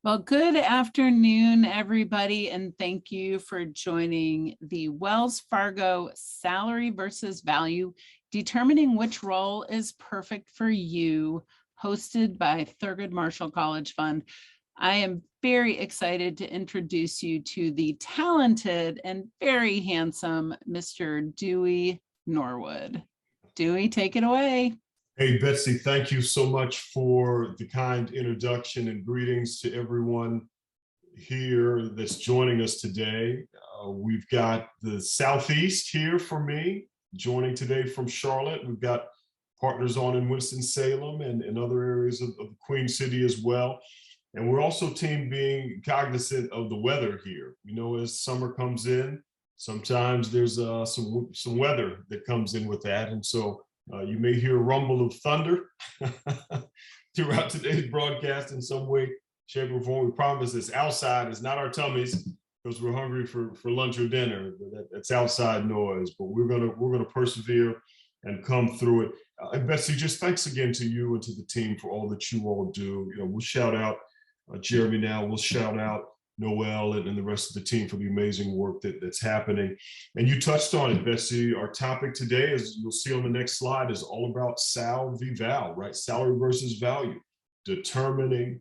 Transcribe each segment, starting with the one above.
Well, good afternoon, everybody, and thank you for joining the Wells Fargo Salary versus Value, Determining Which Role is Perfect for You, hosted by Thurgood Marshall College Fund. I am very excited to introduce you to the talented and very handsome Mr. Dewey Norwood. Dewey, take it away. Hey, Betsy, thank you so much for the kind introduction and greetings to everyone here that's joining us today. We've got the Southeast here for me, joining today from Charlotte. We've got partners on in Winston-Salem and other areas of the Queen City as well. And we're also team being cognizant of the weather here. You know, as summer comes in, sometimes there's some weather that comes in with that. And so you may hear a rumble of thunder throughout today's broadcast in some way, shape, or form. We promise this outside is not our tummies because we're hungry for lunch or dinner. That's outside noise, but we're gonna persevere and come through it. And Betsy, just thanks again to you and to the team for all that you all do. You know, we'll shout out Jeremy now. We'll shout out Noel and the rest of the team for the amazing work that's happening. And you touched on it, Betsy. Our topic today, as you'll see on the next slide, is all about Sal v. Val, right? Salary versus value, determining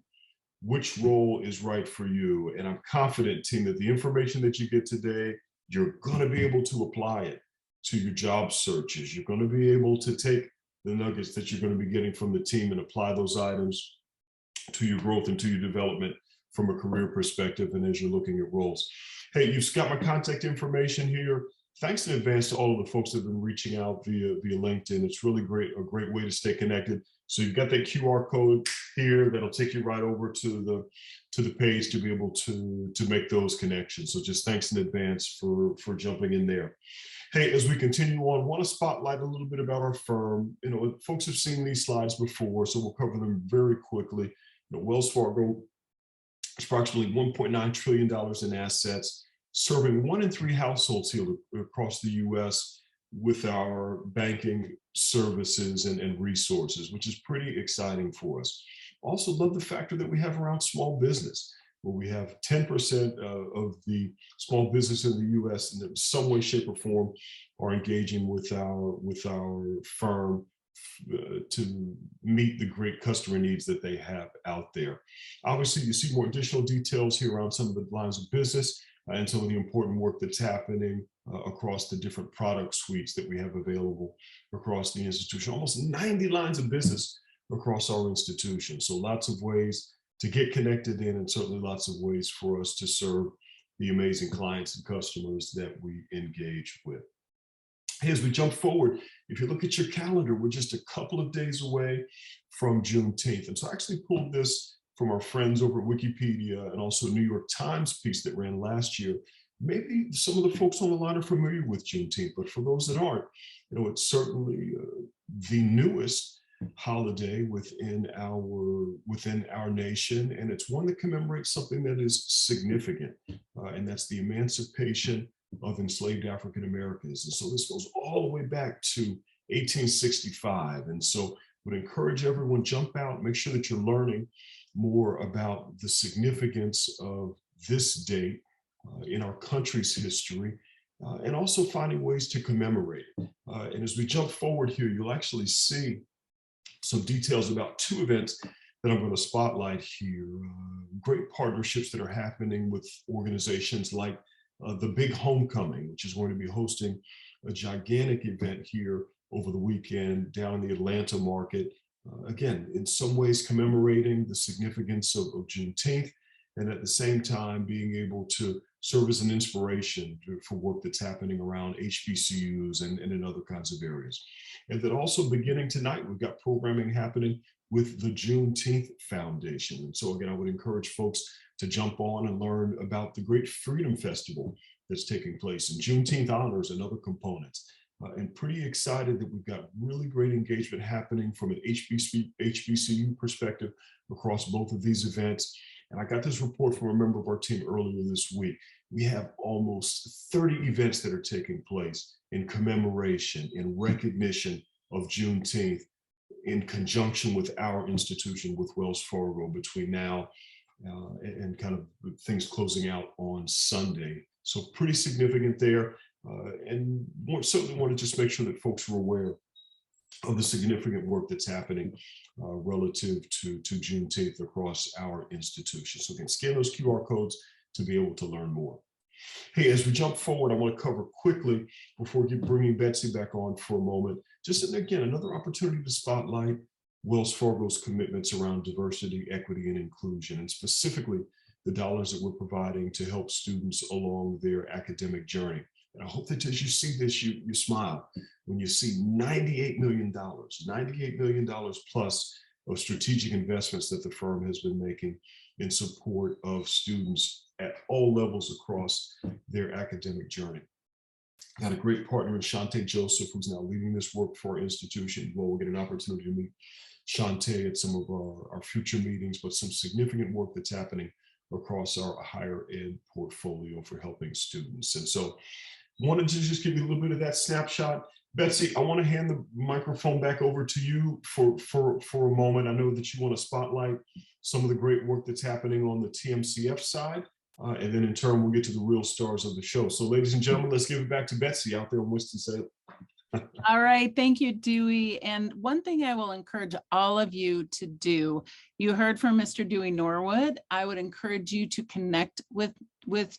which role is right for you. And I'm confident, team, that the information that you get today, you're going to be able to apply it to your job searches. You're going to be able to take the nuggets that you're going to be getting from the team and apply those items to your growth and to your development from a career perspective and as you're looking at roles. Hey, you've got my contact information here. Thanks in advance to all of the folks that have been reaching out via LinkedIn. It's really a great way to stay connected. So you've got that QR code here that'll take you right over to the page to be able to make those connections. So just thanks in advance for jumping in there. Hey, as we continue on, I want to spotlight a little bit about our firm. You know, folks have seen these slides before, so we'll cover them very quickly. You know, Wells Fargo, approximately $1.9 trillion in assets, serving 1 in 3 households here across the U.S. with our banking services and resources, which is pretty exciting for us. Also love the factor that we have around small business, where we have 10% of the small business in the U.S. in some way, shape, or form are engaging with our firm to meet the great customer needs that they have out there. Obviously, you see more additional details here around some of the lines of business and some of the important work that's happening across the different product suites that we have available across the institution. Almost 90 lines of business across our institution. So lots of ways to get connected in, and certainly lots of ways for us to serve the amazing clients and customers that we engage with. Hey, as we jump forward, if you look at your calendar, we're just a couple of days away from Juneteenth. And so I actually pulled this from our friends over at Wikipedia and also New York Times piece that ran last year. Maybe some of the folks on the line are familiar with Juneteenth, but for those that aren't, you know, it's certainly the newest holiday within our nation, and it's one that commemorates something that is significant, and that's the emancipation of enslaved African Americans. And so this goes all the way back to 1865. And so would encourage everyone, jump out, make sure that you're learning more about the significance of this date in our country's history, and also finding ways to commemorate it. And as we jump forward here, you'll actually see some details about 2 events that I'm going to spotlight here. Great partnerships that are happening with organizations like the Big Homecoming, which is going to be hosting a gigantic event here over the weekend down in the Atlanta market. Again, in some ways commemorating the significance of Juneteenth, and at the same time being able to serve as an inspiration for work that's happening around HBCUs and in other kinds of areas. And then also beginning tonight, we've got programming happening with the Juneteenth Foundation. And so again, I would encourage folks to jump on and learn about the Great Freedom Festival that's taking place, and Juneteenth honors and other components. And pretty excited that we've got really great engagement happening from an HBCU perspective across both of these events. And I got this report from a member of our team earlier this week. We have almost 30 events that are taking place in commemoration, in recognition of Juneteenth, in conjunction with our institution, with Wells Fargo, between now and kind of things closing out on Sunday. So pretty significant there. And certainly want to just make sure that folks are aware of the significant work that's happening relative to Juneteenth across our institution. So again, scan those QR codes to be able to learn more. Hey, as we jump forward, I want to cover quickly before bringing Betsy back on for a moment, just again, another opportunity to spotlight Wells Fargo's commitments around diversity, equity, and inclusion, and specifically the dollars that we're providing to help students along their academic journey. And I hope that as you see this, you smile when you see $98 million plus of strategic investments that the firm has been making in support of students at all levels across their academic journey. Got a great partner in Shante Joseph, who's now leading this work for our institution. Well, we'll get an opportunity to meet Shante at some of our future meetings, but some significant work that's happening across our higher ed portfolio for helping students. And so wanted to just give you a little bit of that snapshot. Betsy, I want to hand the microphone back over to you for a moment. I know that you want to spotlight some of the great work that's happening on the TMCF side. And then in turn, we'll get to the real stars of the show. So ladies and gentlemen, let's give it back to Betsy out there in Winston-Salem. All right. Thank you, Dewey. And one thing I will encourage all of you to do, you heard from Mr. Dewey Norwood. I would encourage you to connect with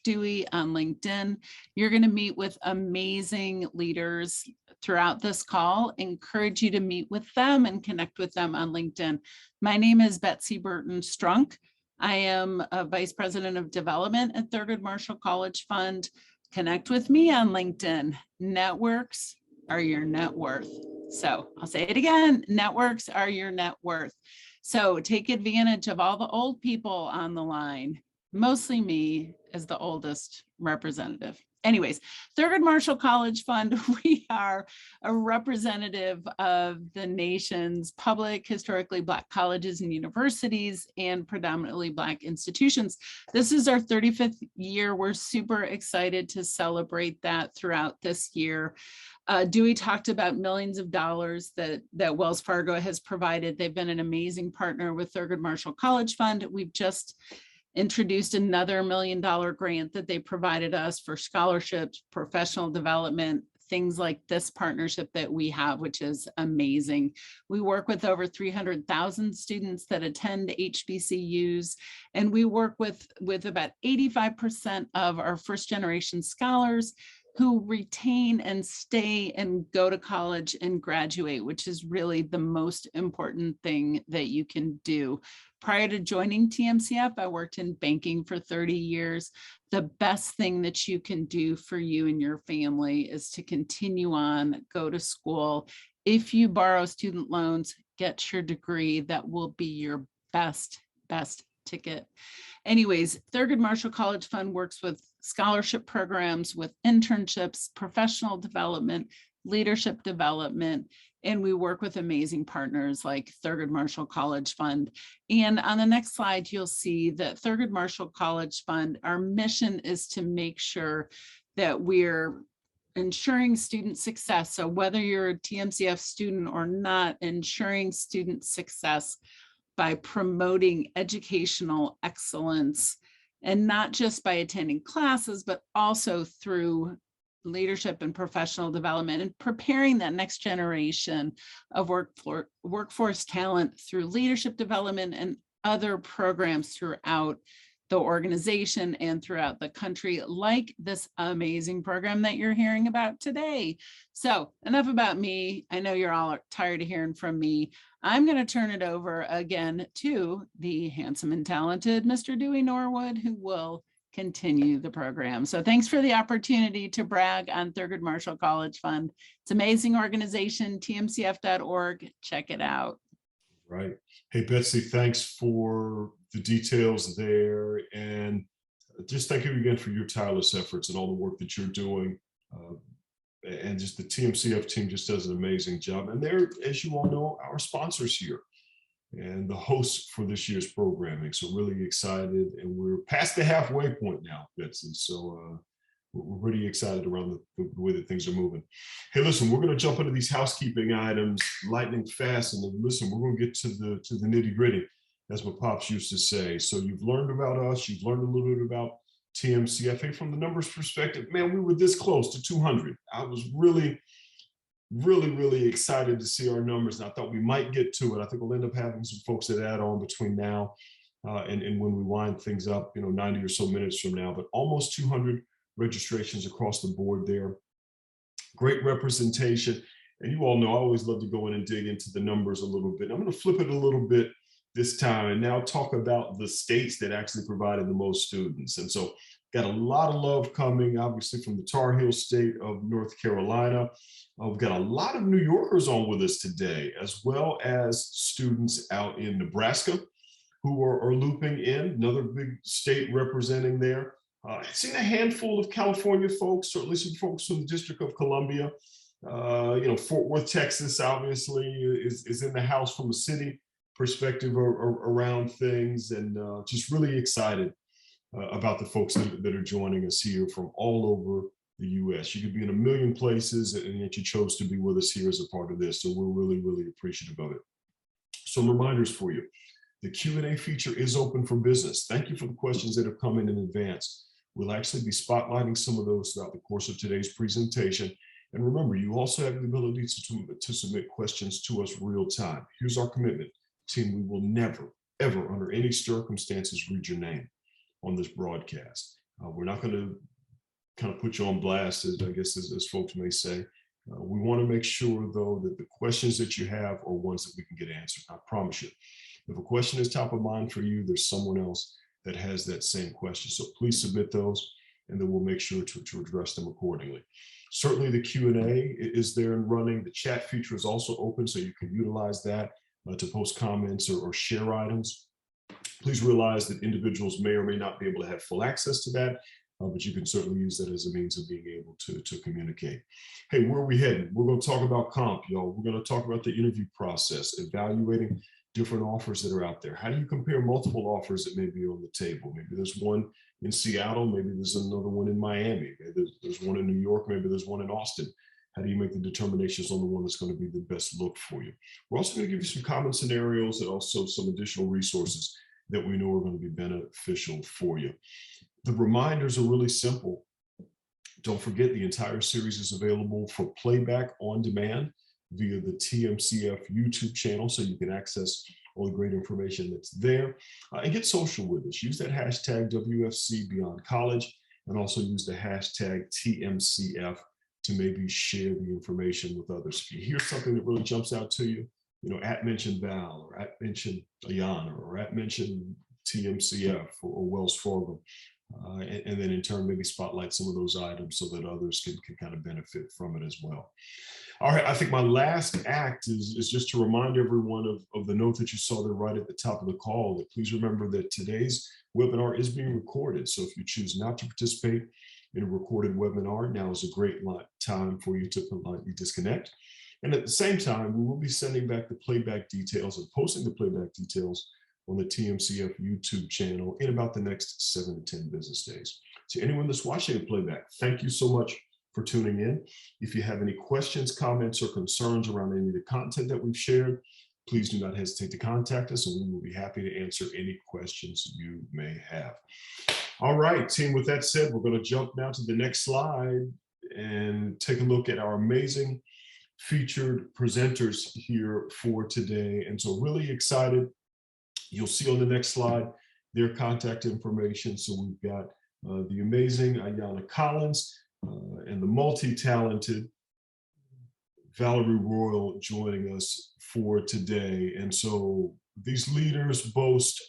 Dewey on LinkedIn. You're going to meet with amazing leaders throughout this call. Encourage you to meet with them and connect with them on LinkedIn. My name is Betsy Burton Strunk. I am a Vice President of Development at Thurgood Marshall College Fund. Connect with me on LinkedIn. Networks are your net worth. So I'll say it again, networks are your net worth. So take advantage of all the old people on the line, mostly me as the oldest representative. Anyways, Thurgood Marshall College Fund, we are a representative of the nation's public, historically Black colleges and universities and predominantly Black institutions. This is our 35th year. We're super excited to celebrate that throughout this year. Dewey talked about millions of dollars that Wells Fargo has provided. They've been an amazing partner with Thurgood Marshall College Fund. We've just introduced another $1 million grant that they provided us for scholarships, professional development, things like this partnership that we have, which is amazing. We work with over 300,000 students that attend HBCUs, and we work with about 85% of our first generation scholars who retain and stay and go to college and graduate, which is really the most important thing that you can do. Prior to joining TMCF, I worked in banking for 30 years. The best thing that you can do for you and your family is to continue on, go to school. If you borrow student loans, get your degree. That will be your best ticket. Anyways, Thurgood Marshall College Fund works with scholarship programs, with internships, professional development, leadership development, and we work with amazing partners like Thurgood Marshall College Fund. And on the next slide, you'll see that Thurgood Marshall College Fund, our mission is to make sure that we're ensuring student success. So whether you're a TMCF student or not, ensuring student success by promoting educational excellence, and not just by attending classes, but also through leadership and professional development and preparing that next generation of workforce talent through leadership development and other programs throughout the organization and throughout the country, like this amazing program that you're hearing about today. So enough about me. I know you're all tired of hearing from me. I'm going to turn it over again to the handsome and talented Mr. Dewey Norwood, who will continue the program. So thanks for the opportunity to brag on Thurgood Marshall College Fund. It's an amazing organization, tmcf.org. Check it out. Right. Hey, Betsy, thanks for the details there. And just thank you again for your tireless efforts and all the work that you're doing. And just the TMCF team just does an amazing job. And they're, as you all know, our sponsors here and the hosts for this year's programming. So really excited. And we're past the halfway point now, Betsy. So we're pretty excited around the way that things are moving. Hey, listen, we're going to jump into these housekeeping items lightning fast. And then, listen, we're going to get to the nitty gritty. as my pops used to say. So you've learned about us, you've learned a little bit about TMCF. Hey, from the numbers perspective, man, we were this close to 200. I was really, really excited to see our numbers. And I thought we might get to it. I think we'll end up having some folks that add on between now and when we wind things up, 90 or so minutes from now, but almost 200 registrations across the board there. Great representation. And you all know I always love to go in and dig into the numbers a little bit. I'm going to flip it a little bit this time and now talk about the states that actually provided the most students. And so got a lot of love coming, obviously, from the Tar Heel state of North Carolina. We've got a lot of New Yorkers on with us today, as well as students out in Nebraska who are looping in, another big state representing there. I've seen a handful of California folks, certainly some folks from the District of Columbia. Fort Worth, Texas, obviously, is in the house from a city perspective around things, and just really excited about the folks that are joining us here from all over the U.S. You could be in a million places, and yet you chose to be with us here as a part of this, so we're really appreciative of it. Some reminders for you. The Q&A feature is open for business. Thank you for the questions that have come in advance. We'll actually be spotlighting some of those throughout the course of today's presentation. And remember, you also have the ability to submit questions to us real time. Here's our commitment. Team, we will never, ever, under any circumstances, read your name on this broadcast. We're not going to kind of put you on blast, as folks may say. We want to make sure, though, that the questions that you have are ones that we can get answered. I promise you. If a question is top of mind for you, there's someone else that has that same question. So please submit those, and then we'll make sure to address them accordingly. Certainly the Q&A is there and running. The chat feature is also open, so you can utilize that to post comments or share items. Please realize that individuals may or may not be able to have full access to that, but you can certainly use that as a means of being able to communicate. Hey, where are we heading? We're going to talk about comp, y'all. We're going to talk about the interview process, evaluating different offers that are out there. How do you compare multiple offers that may be on the table? Maybe there's one in Seattle, maybe there's another one in Miami, maybe there's one in New York, maybe there's one in Austin. How do you make the determinations on the one that's going to be the best look for you? We're also going to give you some common scenarios and also some additional resources that we know are going to be beneficial for you. The reminders are really simple. Don't forget, the entire series is available for playback on demand via the TMCF YouTube channel, so you can access all the great information that's there. And get social with us. Use that hashtag WFC Beyond College, and also use the hashtag TMCF to maybe share the information with others. If you hear something that really jumps out to you, at mention Val, or at mention Ayana, or at mention TMCF or Wells Fargo, and then in turn maybe spotlight some of those items so that others can kind of benefit from it as well. All right, I think my last act is just to remind everyone of the note that you saw there right at the top of the call, that please remember that today's webinar is being recorded. So if you choose not to participate in a recorded webinar, now is a great time for you to politely disconnect. And at the same time, we will be sending back the playback details and posting the playback details on the TMCF YouTube channel in about the next 7 to 10 business days. To anyone that's watching the playback, thank you so much for tuning in. If you have any questions, comments, or concerns around any of the content that we've shared, please do not hesitate to contact us, and we will be happy to answer any questions you may have. All right, team, with that said, we're going to jump now to the next slide and take a look at our amazing featured presenters here for today. And so really excited. You'll see on the next slide their contact information. So we've got the amazing Ayana Collins and the multi-talented Valerie Royal joining us for today. And so these leaders boast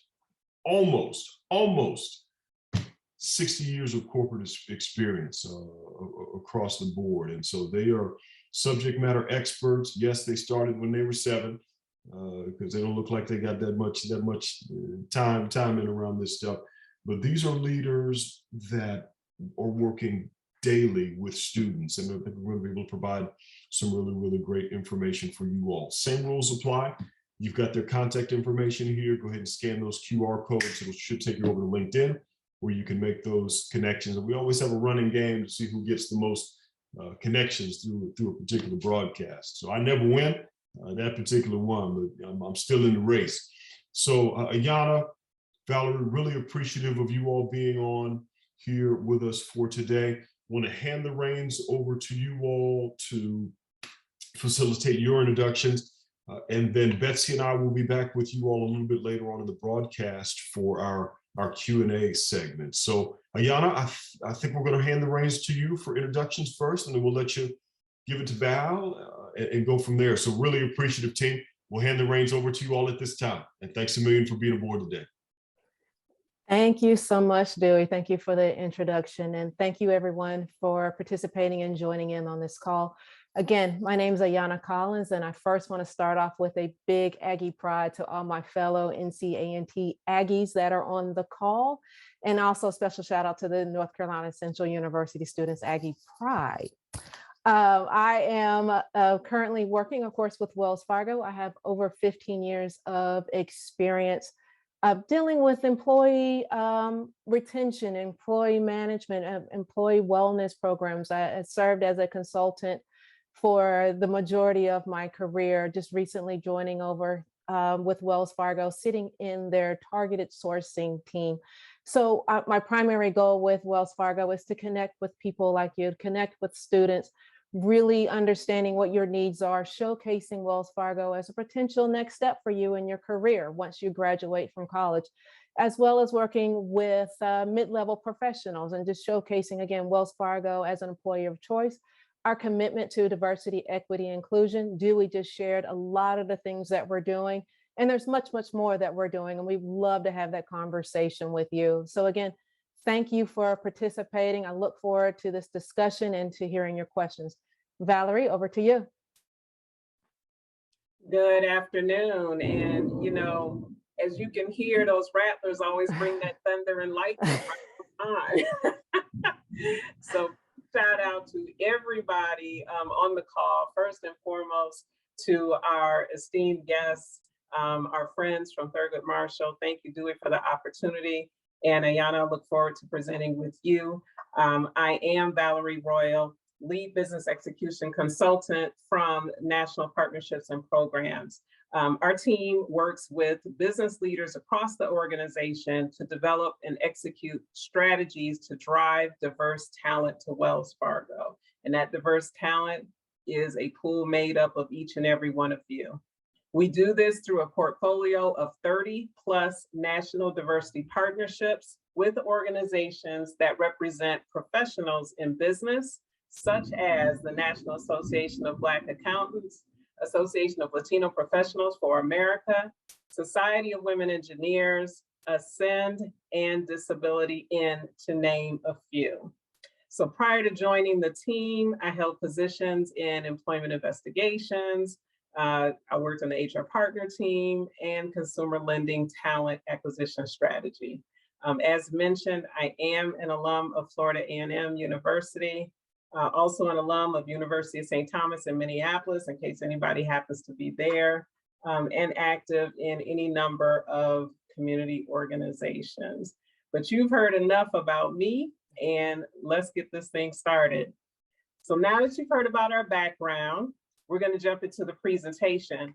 almost 60 years of corporate experience across the board. And so they are subject matter experts. Yes, they started when they were 7, because they don't look like they got that much time in around this stuff. But these are leaders that are working daily with students, and we're going to be able to provide some really great information for you all. Same rules apply. You've got their contact information here. Go ahead and scan those QR codes. It should take you over to LinkedIn, where you can make those connections. And we always have a running game to see who gets the most connections through a particular broadcast. So I never win that particular one, but I'm still in the race. So Ayanna, Valerie, really appreciative of you all being on here with us for today. Want to hand the reins over to you all to facilitate your introductions. And then Betsy and I will be back with you all a little bit later on in the broadcast for our Q&A segment. So Ayanna, I think we're going to hand the reins to you for introductions first, and then we'll let you give it to Val and go from there. So really appreciative, team. We'll hand the reins over to you all at this time. And thanks a million for being aboard today. Thank you so much, Dewey. Thank you for the introduction. And thank you everyone for participating and joining in on this call. Again, my name is Ayanna Collins, and I first want to start off with a big Aggie pride to all my fellow NCANT Aggies that are on the call. And also special shout out to the North Carolina Central University students, Aggie Pride. I am currently working, of course, with Wells Fargo. I have over 15 years of experience dealing with employee retention, employee management, employee wellness programs. I served as a consultant for the majority of my career, just recently joining over with Wells Fargo, sitting in their targeted sourcing team. So my primary goal with Wells Fargo is to connect with people like you, connect with students, really understanding what your needs are, showcasing Wells Fargo as a potential next step for you in your career once you graduate from college, as well as working with mid-level professionals and just showcasing, again, Wells Fargo as an employer of choice, our commitment to diversity, equity, inclusion. Dewey just shared a lot of the things that we're doing, and there's much, much more that we're doing, and we'd love to have that conversation with you. So again, thank you for participating. I look forward to this discussion and to hearing your questions. Valerie, over to you. Good afternoon. And, you know, as you can hear, those rattlers always bring that thunder and lightning right on. So shout out to everybody on the call. First and foremost, to our esteemed guests, our friends from Thurgood Marshall. Thank you, Dewey, for the opportunity. And Ayanna, I look forward to presenting with you. I am Valerie Royal, lead business execution consultant from National Partnerships and Programs. Our team works with business leaders across the organization to develop and execute strategies to drive diverse talent to Wells Fargo. And that diverse talent is a pool made up of each and every one of you. We do this through a portfolio of 30+ national diversity partnerships with organizations that represent professionals in business, such as the National Association of Black Accountants, Association of Latino Professionals for America, Society of Women Engineers, Ascend, and Disability In, to name a few. So prior to joining the team, I held positions in employment investigations. I worked on the HR partner team and consumer lending talent acquisition strategy. As mentioned, I am an alum of Florida A&M University, also an alum of University of St. Thomas in Minneapolis, in case anybody happens to be there, and active in any number of community organizations. But you've heard enough about me, and let's get this thing started. So now that you've heard about our background, we're going to jump into the presentation.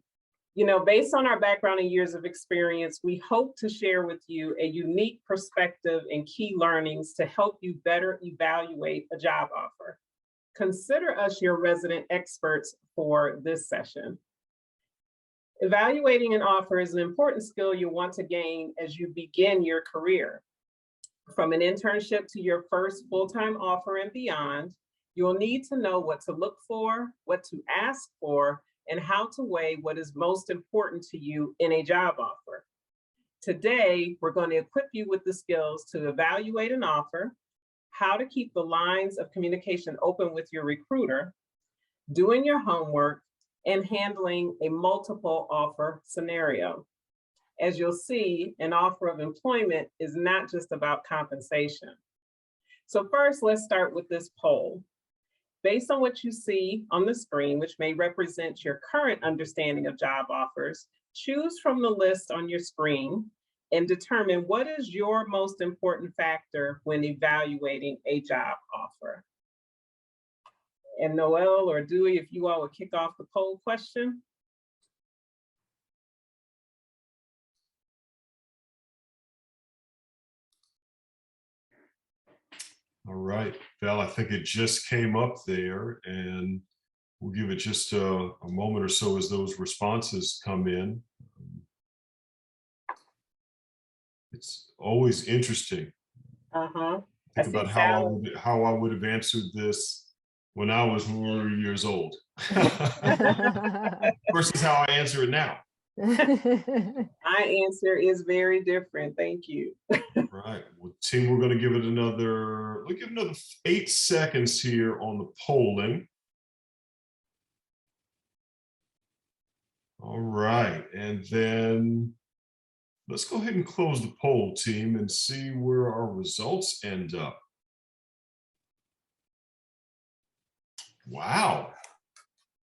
You know, based on our background and years of experience, we hope to share with you a unique perspective and key learnings to help you better evaluate a job offer. Consider us your resident experts for this session. Evaluating an offer is an important skill you'll want to gain as you begin your career. From an internship to your first full-time offer and beyond, you'll need to know what to look for, what to ask for, and how to weigh what is most important to you in a job offer. Today, we're going to equip you with the skills to evaluate an offer, how to keep the lines of communication open with your recruiter, doing your homework, and handling a multiple offer scenario. As you'll see, an offer of employment is not just about compensation. So first, let's start with this poll. Based on what you see on the screen, which may represent your current understanding of job offers, choose from the list on your screen and determine what is your most important factor when evaluating a job offer. And Noel or Dewey, if you all would kick off the poll question. All right, Val, I think it just came up there, and we'll give it just a moment or so as those responses come in. It's always interesting. Uh-huh. Think about how I would have answered this when I was 4 years old versus how I answer it now. My answer is very different. Thank you. Right. Well, team, we're going to give it another, we'll give another 8 seconds here on the polling. All right. And then let's go ahead and close the poll, team, and see where our results end up. Wow.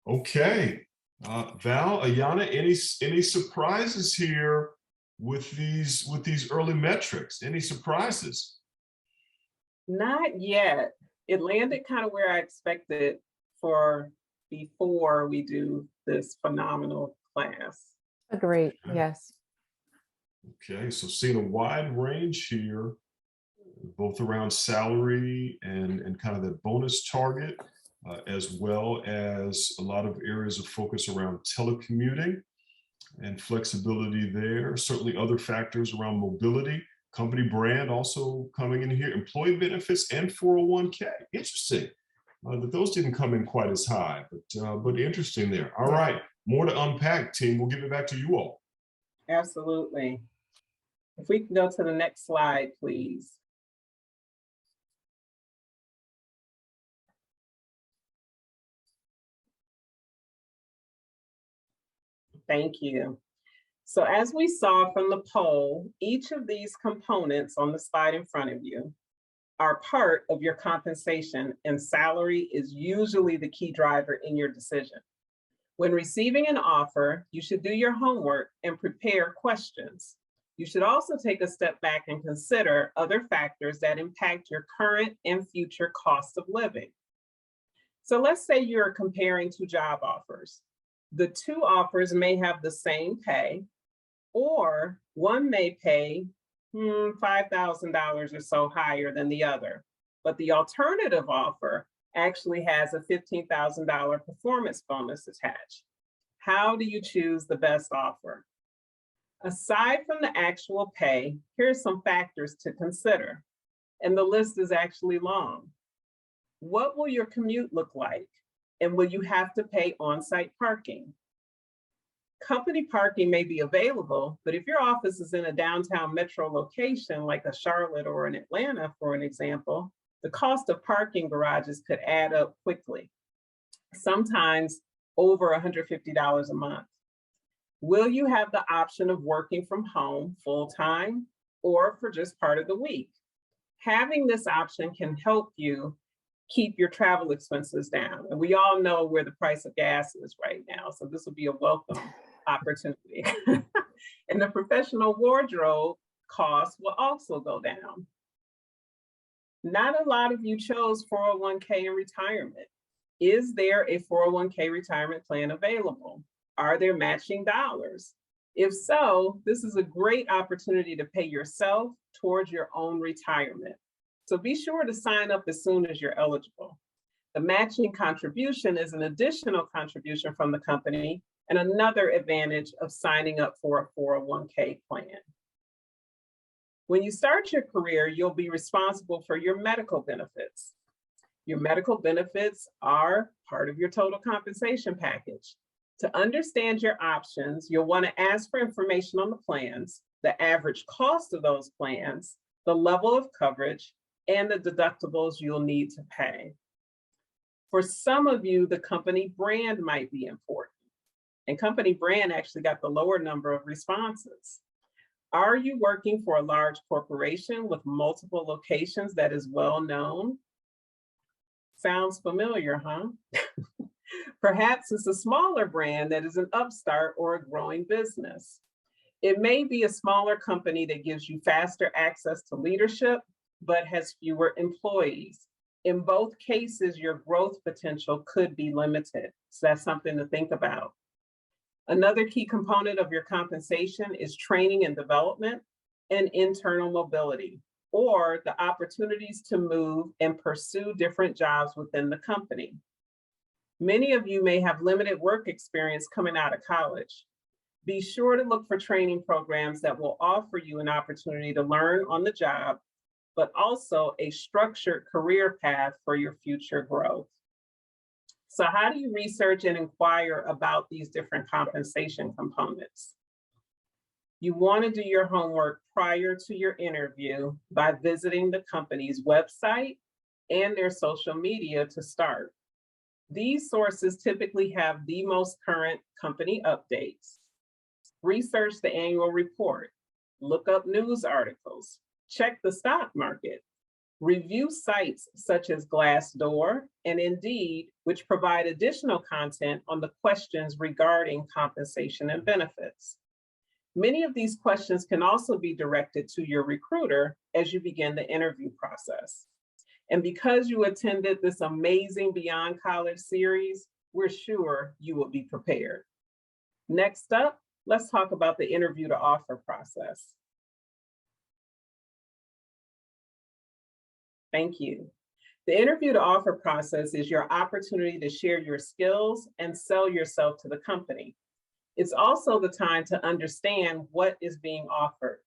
Okay. Val, Ayanna, any surprises here with these early metrics? Any surprises? Not yet. It landed kind of where I expected for before we do this phenomenal class. Agreed. Yes. Okay, so seeing a wide range here, both around salary and kind of that bonus target, as well as a lot of areas of focus around telecommuting and flexibility there. Certainly other factors around mobility, company brand also coming in here, employee benefits and 401k. Interesting that those didn't come in quite as high, but interesting there. All right, more to unpack, team. We'll give it back to you all. Absolutely. If we can go to the next slide, please. Thank you. So as we saw from the poll, each of these components on the slide in front of you are part of your compensation, and salary is usually the key driver in your decision. When receiving an offer, you should do your homework and prepare questions. You should also take a step back and consider other factors that impact your current and future cost of living. So let's say you're comparing 2 job offers. The 2 offers may have the same pay, or one may pay $5,000 or so higher than the other, but the alternative offer actually has a $15,000 performance bonus attached. How do you choose the best offer? Aside from the actual pay, here's some factors to consider, and the list is actually long. What will your commute look like? And will you have to pay on-site parking? Company parking may be available, but if your office is in a downtown metro location like a Charlotte or an Atlanta, for an example, the cost of parking garages could add up quickly, sometimes over $150 a month. Will you have the option of working from home full-time or for just part of the week? Having this option can help you keep your travel expenses down. And we all know where the price of gas is right now, so this will be a welcome opportunity. And the professional wardrobe costs will also go down. Not a lot of you chose 401k in retirement. Is there a 401k retirement plan available? Are there matching dollars? If so, this is a great opportunity to pay yourself towards your own retirement. So be sure to sign up as soon as you're eligible. The matching contribution is an additional contribution from the company and another advantage of signing up for a 401k plan. When you start your career, you'll be responsible for your medical benefits. Your medical benefits are part of your total compensation package. To understand your options, you'll want to ask for information on the plans, the average cost of those plans, the level of coverage, and the deductibles you'll need to pay. For some of you, the company brand might be important. And company brand actually got the lower number of responses. Are you working for a large corporation with multiple locations that is well known? Sounds familiar, huh? Perhaps it's a smaller brand that is an upstart or a growing business. It may be a smaller company that gives you faster access to leadership, but has fewer employees. In both cases, your growth potential could be limited. So that's something to think about. Another key component of your compensation is training and development and internal mobility. or the opportunities to move and pursue different jobs within the company. Many of you may have limited work experience coming out of college. Be sure to look for training programs that will offer you an opportunity to learn on the job, but also a structured career path for your future growth. So how do you research and inquire about these different compensation components? You want to do your homework prior to your interview by visiting the company's website and their social media to start. These sources typically have the most current company updates. Research the annual report, look up news articles, check the stock market, review sites such as Glassdoor and Indeed, which provide additional content on the questions regarding compensation and benefits. Many of these questions can also be directed to your recruiter as you begin the interview process. And because you attended this amazing Beyond College series, we're sure you will be prepared. Next up, let's talk about the interview to offer process. Thank you. The interview to offer process is your opportunity to share your skills and sell yourself to the company. It's also the time to understand what is being offered.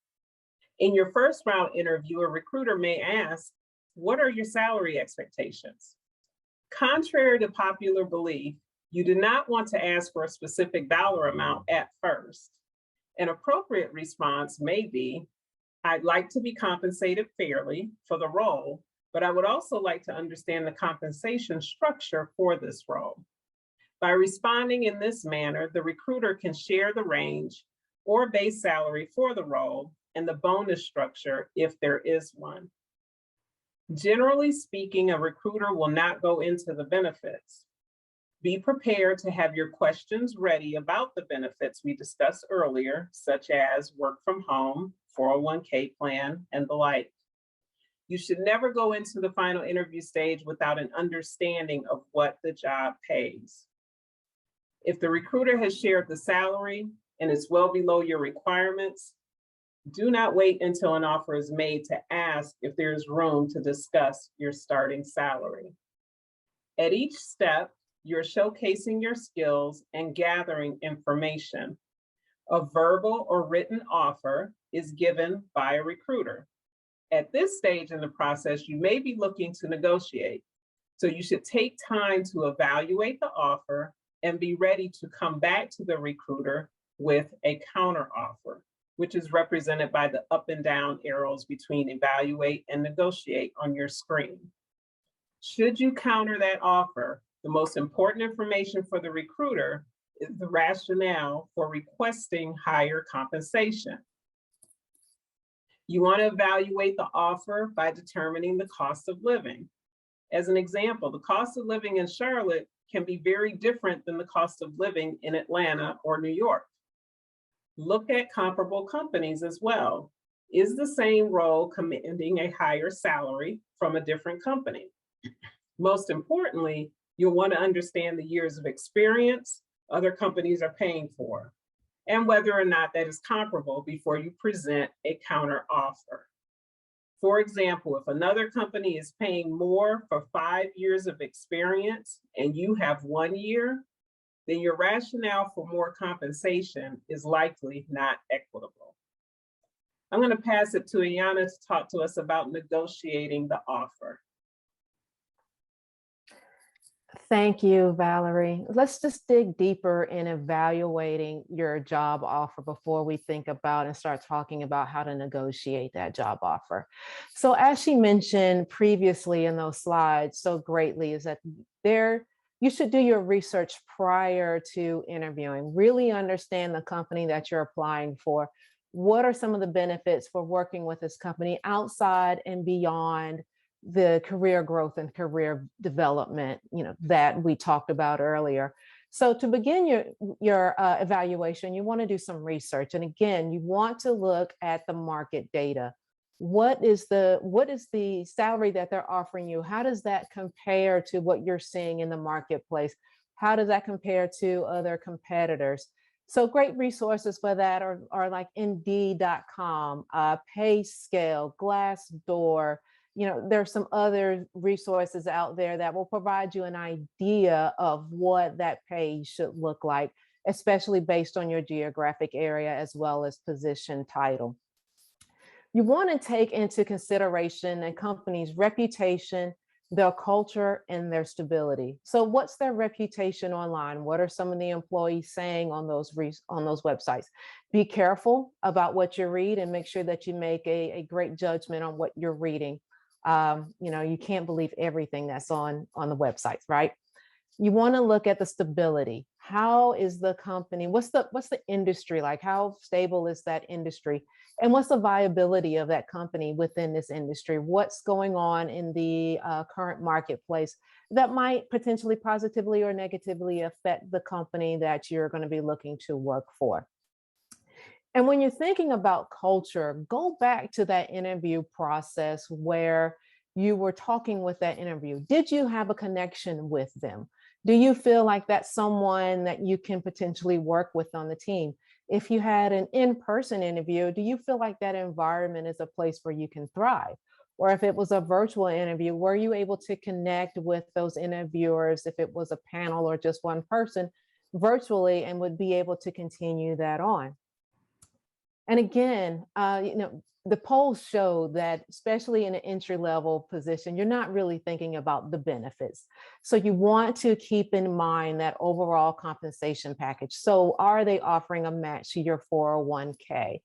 In your first round interview, a recruiter may ask, what are your salary expectations? Contrary to popular belief, you do not want to ask for a specific dollar amount at first. An appropriate response may be, I'd like to be compensated fairly for the role, but I would also like to understand the compensation structure for this role. By responding in this manner, the recruiter can share the range or base salary for the role and the bonus structure if there is one. Generally speaking, a recruiter will not go into the benefits. Be prepared to have your questions ready about the benefits we discussed earlier, such as work from home, 401k plan, and the like. You should never go into the final interview stage without an understanding of what the job pays. If the recruiter has shared the salary and is well below your requirements, do not wait until an offer is made to ask if there's room to discuss your starting salary. At each step, you're showcasing your skills and gathering information. A verbal or written offer is given by a recruiter. At this stage in the process, you may be looking to negotiate. So you should take time to evaluate the offer and be ready to come back to the recruiter with a counter offer, which is represented by the up and down arrows between evaluate and negotiate on your screen. Should you counter that offer, the most important information for the recruiter is the rationale for requesting higher compensation. You want to evaluate the offer by determining the cost of living. As an example, the cost of living in Charlotte can be very different than the cost of living in Atlanta or New York. Look at comparable companies as well. Is the same role commanding a higher salary from a different company? Most importantly, you'll want to understand the years of experience other companies are paying for, and whether or not that is comparable before you present a counter offer. For example, if another company is paying more for 5 years of experience and you have 1 year, then your rationale for more compensation is likely not equitable. I'm going to pass it to Ayanna to talk to us about negotiating the offer. Thank you, Valerie. Let's just dig deeper in evaluating your job offer before we think about and start talking about how to negotiate that job offer. So as she mentioned previously in those slides so greatly, is that you should do your research prior to interviewing. Really understand the company that you're applying for. What are some of the benefits for working with this company outside and beyond the career growth and career development, that we talked about earlier. So to begin your evaluation, you want to do some research. And again, you want to look at the market data. What is the salary that they're offering you? How does that compare to what you're seeing in the marketplace? How does that compare to other competitors? So great resources for that are like Indeed.com, PayScale, Glassdoor. There's some other resources out there that will provide you an idea of what that page should look like, especially based on your geographic area as well as position title. You want to take into consideration a company's reputation, their culture, and their stability. So what's their reputation online? What are some of the employees saying on those websites? Be careful about what you read and make sure that you make a great judgment on what you're reading. You can't believe everything that's on the websites, right? You want to look at the stability. How is the company? What's the industry like? How stable is that industry? And what's the viability of that company within this industry? What's going on in the current marketplace that might potentially positively or negatively affect the company that you're going to be looking to work for? And when you're thinking about culture, go back to that interview process where you were talking with that interview. Did you have a connection with them? Do you feel like that's someone that you can potentially work with on the team? If you had an in-person interview, do you feel like that environment is a place where you can thrive? Or if it was a virtual interview, were you able to connect with those interviewers, if it was a panel or just one person virtually, and would be able to continue that on? And again, the polls show that, especially in an entry-level position, you're not really thinking about the benefits. So you want to keep in mind that overall compensation package. So are they offering a match to your 401k?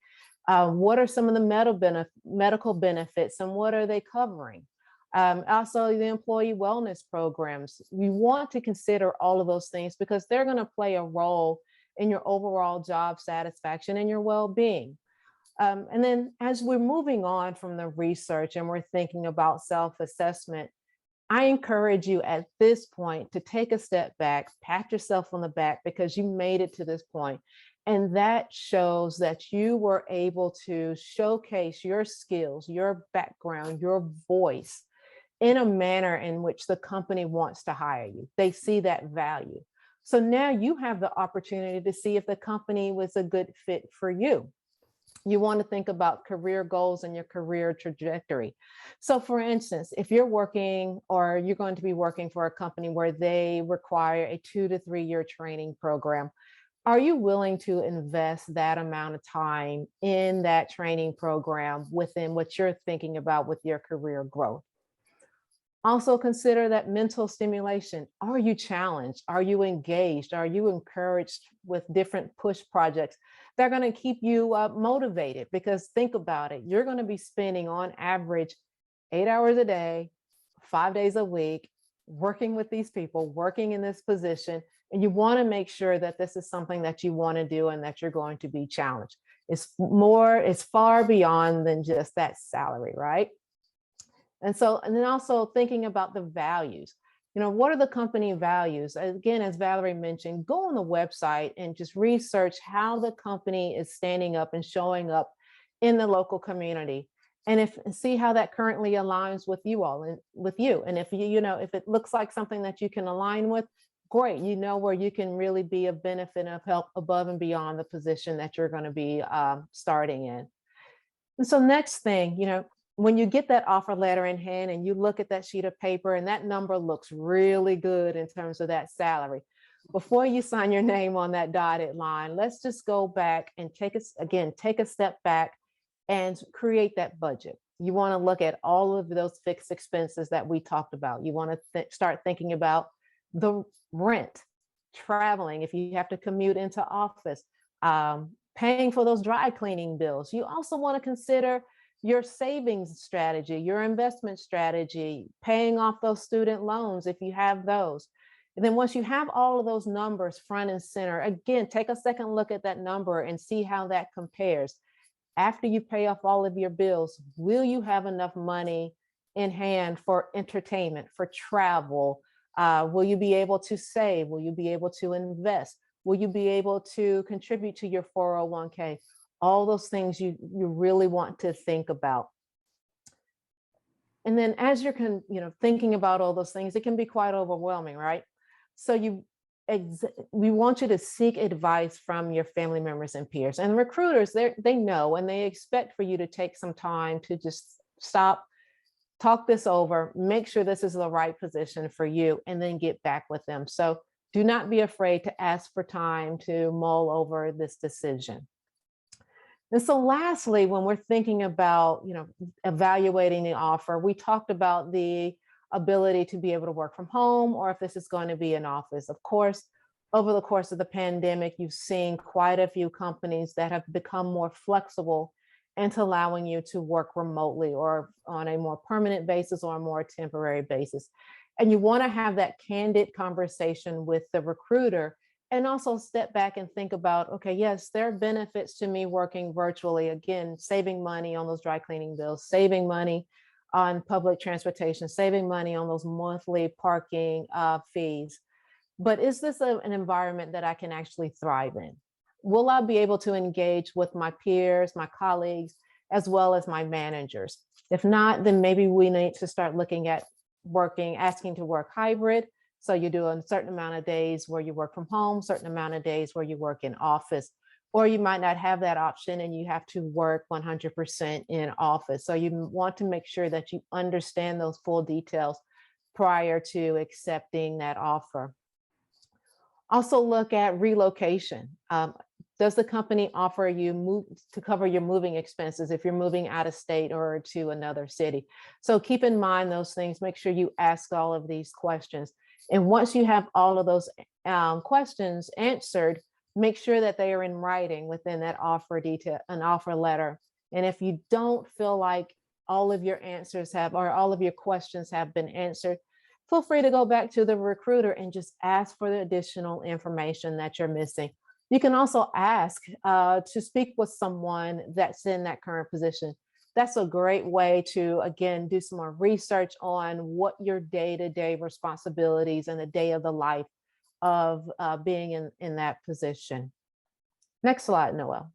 What are some of the medical benefits and what are they covering? Also, the employee wellness programs. You want to consider all of those things because they're going to play a role in your overall job satisfaction and your well-being. And then as we're moving on from the research and we're thinking about self-assessment, I encourage you at this point to take a step back, pat yourself on the back because you made it to this point. And that shows that you were able to showcase your skills, your background, your voice in a manner in which the company wants to hire you. They see that value. So now you have the opportunity to see if the company was a good fit for you. You want to think about career goals and your career trajectory. So for instance, if you're working or you're going to be working for a company where they require a 2 to 3 year training program, are you willing to invest that amount of time in that training program within what you're thinking about with your career growth? Also consider that mental stimulation. Are you challenged? Are you engaged? Are you encouraged with different push projects? They're going to keep you motivated because think about it. You're going to be spending on average 8 hours a day, 5 days a week, working with these people, working in this position. And you want to make sure that this is something that you want to do and that you're going to be challenged. It's far beyond than just that salary, right? And then also thinking about the values. What are the company values? Again, as Valerie mentioned, go on the website and just research how the company is standing up and showing up in the local community. And see how that currently aligns with you all and with you. And if if it looks like something that you can align with, great, where you can really be a benefit of help above and beyond the position that you're going to be starting in. And so next thing, when you get that offer letter in hand and you look at that sheet of paper and that number looks really good in terms of that salary, before you sign your name on that dotted line, let's just go back and take a step back and create that budget. You want to look at all of those fixed expenses that we talked about. You want to start thinking about the rent, traveling, if you have to commute into office, paying for those dry cleaning bills. You also want to consider your savings strategy, your investment strategy, paying off those student loans if you have those. And then once you have all of those numbers front and center, again, take a second look at that number and see how that compares. After you pay off all of your bills, will you have enough money in hand for entertainment, for travel? Will you be able to save? Will you be able to invest? Will you be able to contribute to your 401k? All those things you really want to think about. And then as you're thinking about all those things, it can be quite overwhelming, right? So we want you to seek advice from your family members and peers. And recruiters, they know, and they expect for you to take some time to just stop, talk this over, make sure this is the right position for you, and then get back with them. So do not be afraid to ask for time to mull over this decision. And so lastly, when we're thinking about, evaluating the offer, we talked about the ability to be able to work from home, or if this is going to be an office. Of course, over the course of the pandemic, you've seen quite a few companies that have become more flexible into allowing you to work remotely or on a more permanent basis or a more temporary basis. And you want to have that candid conversation with the recruiter, and also step back and think about, okay, yes, there are benefits to me working virtually. Again, saving money on those dry cleaning bills, saving money on public transportation, saving money on those monthly parking fees. But is this an environment that I can actually thrive in? Will I be able to engage with my peers, my colleagues, as well as my managers? If not, then maybe we need to start looking at asking to work hybrid. So you do a certain amount of days where you work from home, certain amount of days where you work in office, or you might not have that option and you have to work 100% in office. So you want to make sure that you understand those full details prior to accepting that offer. Also look at relocation. Does the company offer you to cover your moving expenses if you're moving out of state or to another city? So keep in mind those things, make sure you ask all of these questions. And once you have all of those questions answered, make sure that they are in writing within that offer detail, an offer letter. And if you don't feel like all of your answers or all of your questions have been answered, feel free to go back to the recruiter and just ask for the additional information that you're missing. You can also ask to speak with someone that's in that current position. That's a great way to, again, do some more research on what your day-to-day responsibilities and the day of the life of being in that position. Next slide, Noel.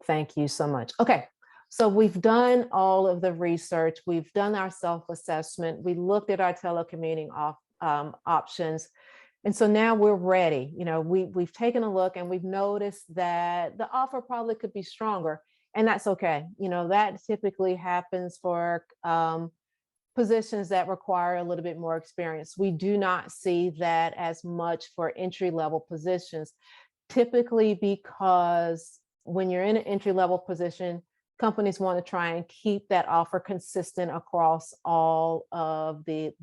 Thank you so much. Okay, so we've done all of the research. We've done our self-assessment. We looked at our telecommuting options. And so now we're ready. We've taken a look and we've noticed that the offer probably could be stronger, and that's okay. That typically happens for positions that require a little bit more experience. We do not see that as much for entry-level positions, typically because when you're in an entry-level position, companies want to try and keep that offer consistent across all of the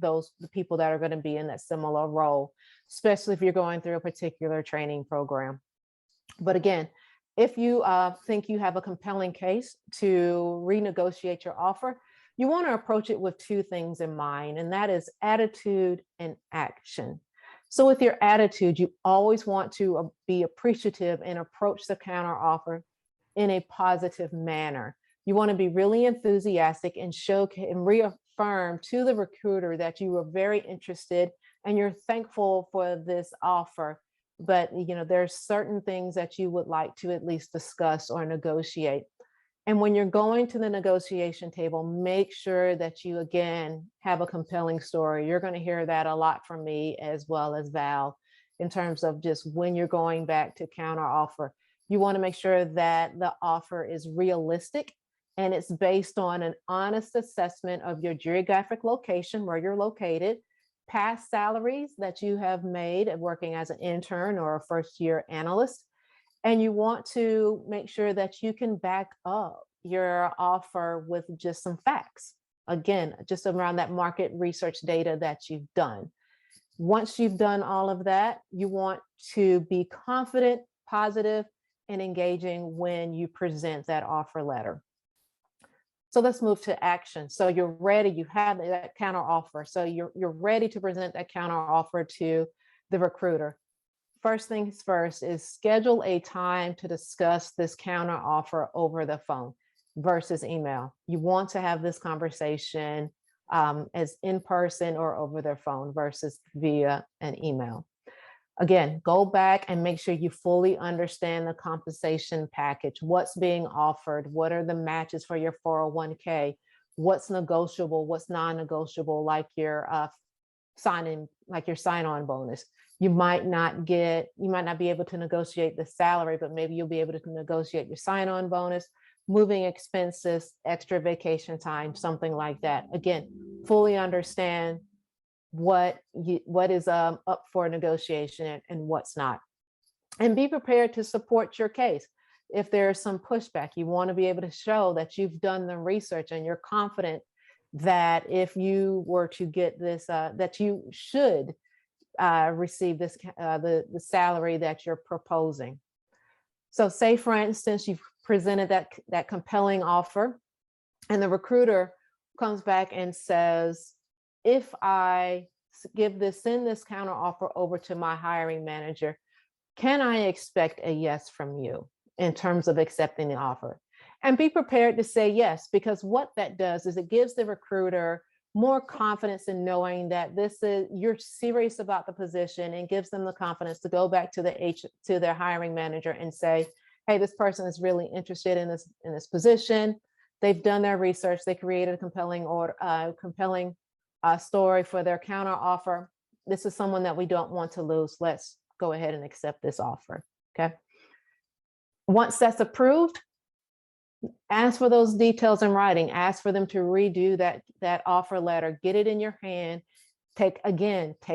people that are going to be in that similar role, especially if you're going through a particular training program. But again, if you think you have a compelling case to renegotiate your offer, you want to approach it with two things in mind, and that is attitude and action. So with your attitude, you always want to be appreciative and approach the counter offer in a positive manner. You want to be really enthusiastic and reaffirm to the recruiter that you are very interested and you're thankful for this offer. But there's certain things that you would like to at least discuss or negotiate. And when you're going to the negotiation table, make sure that you, again, have a compelling story. You're going to hear that a lot from me as well as Val in terms of just when you're going back to counter offer. You want to make sure that the offer is realistic and it's based on an honest assessment of your geographic location, where you're located, past salaries that you have made working as an intern or a first-year analyst. And you want to make sure that you can back up your offer with just some facts. Again, just around that market research data that you've done. Once you've done all of that, you want to be confident, positive, and engaging when you present that offer letter. So let's move to action. So you're ready, you have that counter offer. So you're ready to present that counter offer to the recruiter. First things first is schedule a time to discuss this counter offer over the phone versus email. You want to have this conversation as in person or over their phone versus via an email. Again, go back and make sure you fully understand the compensation package, what's being offered, what are the matches for your 401k, what's negotiable, what's non-negotiable, like your sign-on bonus. You might not be able to negotiate the salary, but maybe you'll be able to negotiate your sign-on bonus, moving expenses, extra vacation time, something like that. Again, fully understand what is up for negotiation and what's not. And be prepared to support your case. If there's some pushback, you want to be able to show that you've done the research and you're confident that if you were to get this, that you should receive this, the salary that you're proposing. So say, for instance, you've presented that compelling offer and the recruiter comes back and says, if I send this counter offer over to my hiring manager, can I expect a yes from you in terms of accepting the offer? And be prepared to say yes, because what that does is it gives the recruiter more confidence in knowing that you're serious about the position, and gives them the confidence to go back to their hiring manager and say, hey, this person is really interested in this position. They've done their research. They created a compelling story for their counter offer. This is someone that we don't want to lose. Let's go ahead and accept this offer. Okay. Once that's approved, ask for those details in writing. Ask for them to redo that offer letter. Get it in your hand. Take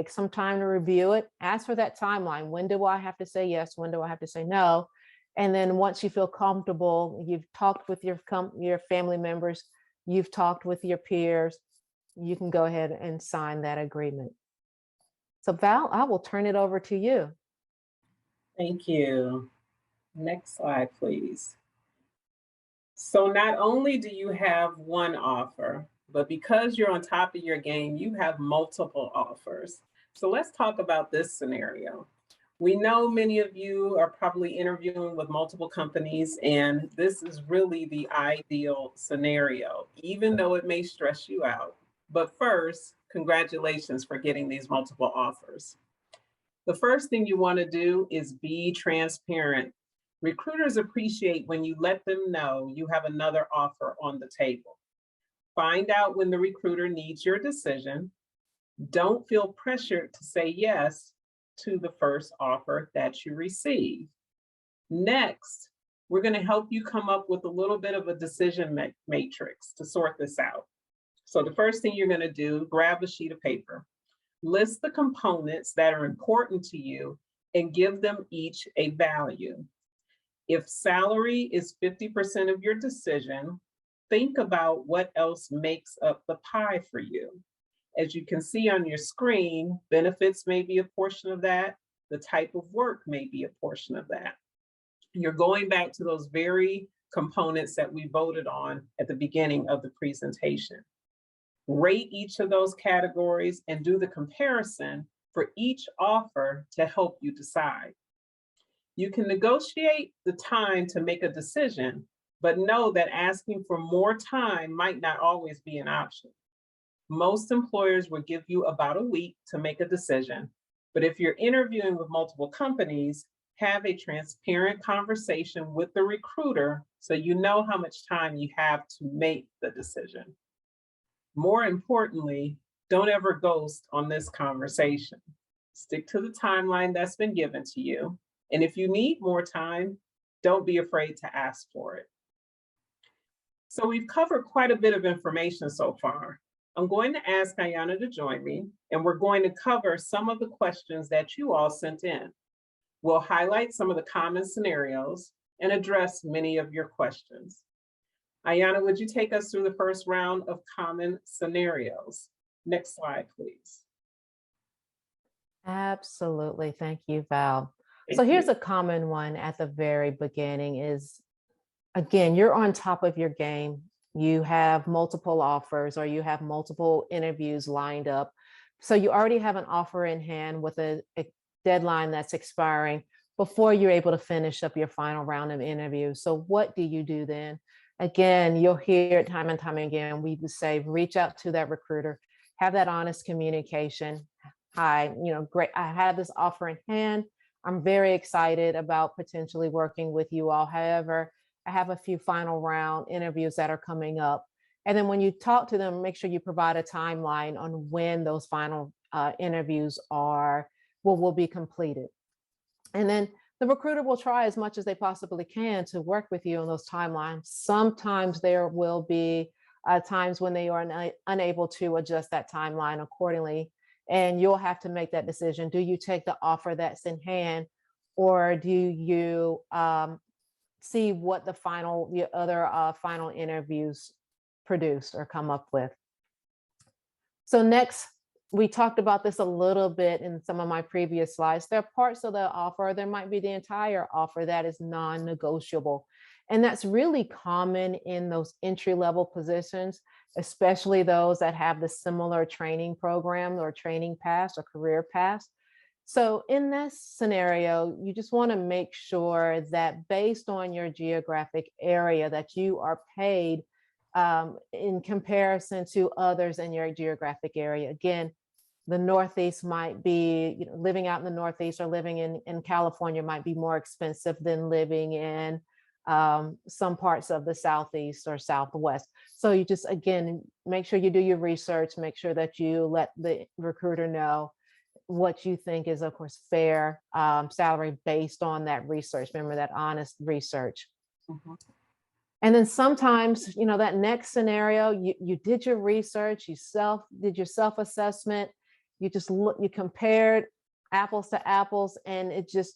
some time to review it. Ask for that timeline. When do I have to say yes? When do I have to say no? And then once you feel comfortable, you've talked with your family members, you've talked with your peers, you can go ahead and sign that agreement. So Val, I will turn it over to you. Thank you. Next slide, please. So not only do you have one offer, but because you're on top of your game, you have multiple offers. So let's talk about this scenario. We know many of you are probably interviewing with multiple companies, and this is really the ideal scenario, even though it may stress you out. But first, congratulations for getting these multiple offers. The first thing you want to do is be transparent. Recruiters appreciate when you let them know you have another offer on the table. Find out when the recruiter needs your decision. Don't feel pressured to say yes to the first offer that you receive. Next, we're going to help you come up with a little bit of a decision matrix to sort this out. So the first thing you're going to do, grab a sheet of paper, list the components that are important to you and give them each a value. If salary is 50% of your decision, think about what else makes up the pie for you. As you can see on your screen, benefits may be a portion of that. The type of work may be a portion of that. You're going back to those very components that we voted on at the beginning of the presentation. Rate each of those categories and do the comparison for each offer to help you decide. You can negotiate the time to make a decision, but know that asking for more time might not always be an option. Most employers will give you about a week to make a decision, but if you're interviewing with multiple companies, have a transparent conversation with the recruiter so you know how much time you have to make the decision. More importantly, don't ever ghost on this conversation. Stick to the timeline that's been given to you. And if you need more time, don't be afraid to ask for it. So we've covered quite a bit of information so far. I'm going to ask Ayanna to join me, and we're going to cover some of the questions that you all sent in. We'll highlight some of the common scenarios and address many of your questions. Ayanna, would you take us through the first round of common scenarios? Next slide, please. Absolutely. Thank you, Val. So here's a common one at the very beginning is, again, you're on top of your game. You have multiple offers or you have multiple interviews lined up. So you already have an offer in hand with a deadline that's expiring before you're able to finish up your final round of interviews. So what do you do then? Again, you'll hear it time and time again. We would say, reach out to that recruiter, have that honest communication. Hi, great. I have this offer in hand. I'm very excited about potentially working with you all. However, I have a few final round interviews that are coming up. And then when you talk to them, make sure you provide a timeline on when those final interviews will be completed. And then the recruiter will try as much as they possibly can to work with you on those timelines. Sometimes there will be times when they are unable to adjust that timeline accordingly. And you'll have to make that decision. Do you take the offer that's in hand, or do you see what the other final interviews produced or come up with? So next, we talked about this a little bit in some of my previous slides. There are parts of the offer, there might be the entire offer that is non-negotiable. And that's really common in those entry-level positions, especially those that have the similar training program or training paths or career paths. So in this scenario, you just want to make sure that based on your geographic area that you are paid in comparison to others in your geographic area. Again, the Northeast might be, living out in the Northeast or living in California might be more expensive than living in some parts of the Southeast or Southwest. So you just, again, make sure you do your research, make sure that you let the recruiter know what you think is, of course, fair salary based on that research. Remember, that honest research. Mhm. And then sometimes, that next scenario, you did your research, you did your self-assessment, you compared apples to apples, and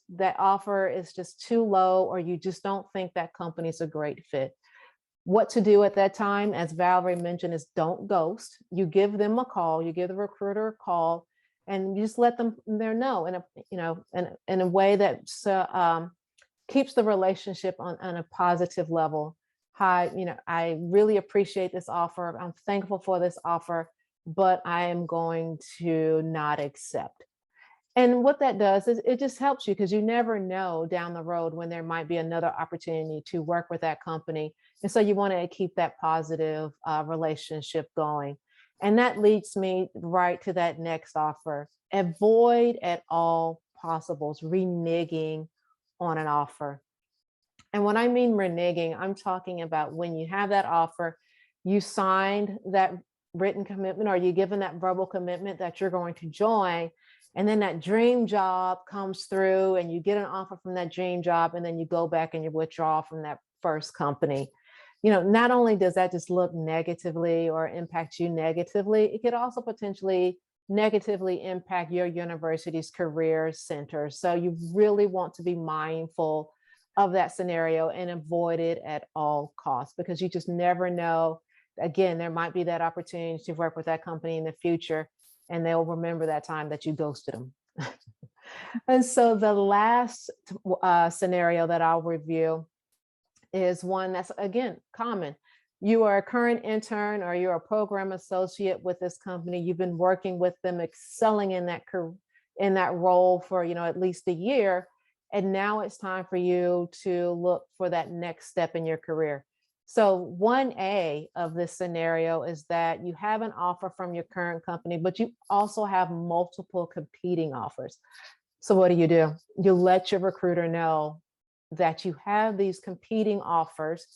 that offer is just too low, or you just don't think that company's a great fit. What to do at that time, as Valerie mentioned, is don't ghost. You give them a call, you give the recruiter a call, and you just let them know in a way that keeps the relationship on a positive level. Hi, I really appreciate this offer. I'm thankful for this offer, but I am going to not accept. And what that does is it just helps you, because you never know down the road when there might be another opportunity to work with that company. And so you want to keep that positive relationship going. And that leads me right to that next offer. Avoid at all possibles reneging on an offer. And when I mean reneging, I'm talking about when you have that offer, you signed that written commitment, or you given that verbal commitment that you're going to join, and then that dream job comes through and you get an offer from that dream job, and then you go back and you withdraw from that first company. Not only does that just look negatively or impact you negatively, it could also potentially negatively impact your university's career center. So you really want to be mindful of that scenario and avoid it at all costs, because you just never know. Again, there might be that opportunity to work with that company in the future, and they'll remember that time that you ghosted them. And so the last scenario that I'll review is one that's, again, common. You are a current intern or you're a program associate with this company. You've been working with them, excelling in that role for at least a year. And now it's time for you to look for that next step in your career. So 1A of this scenario is that you have an offer from your current company, but you also have multiple competing offers. So what do? You let your recruiter know that you have these competing offers,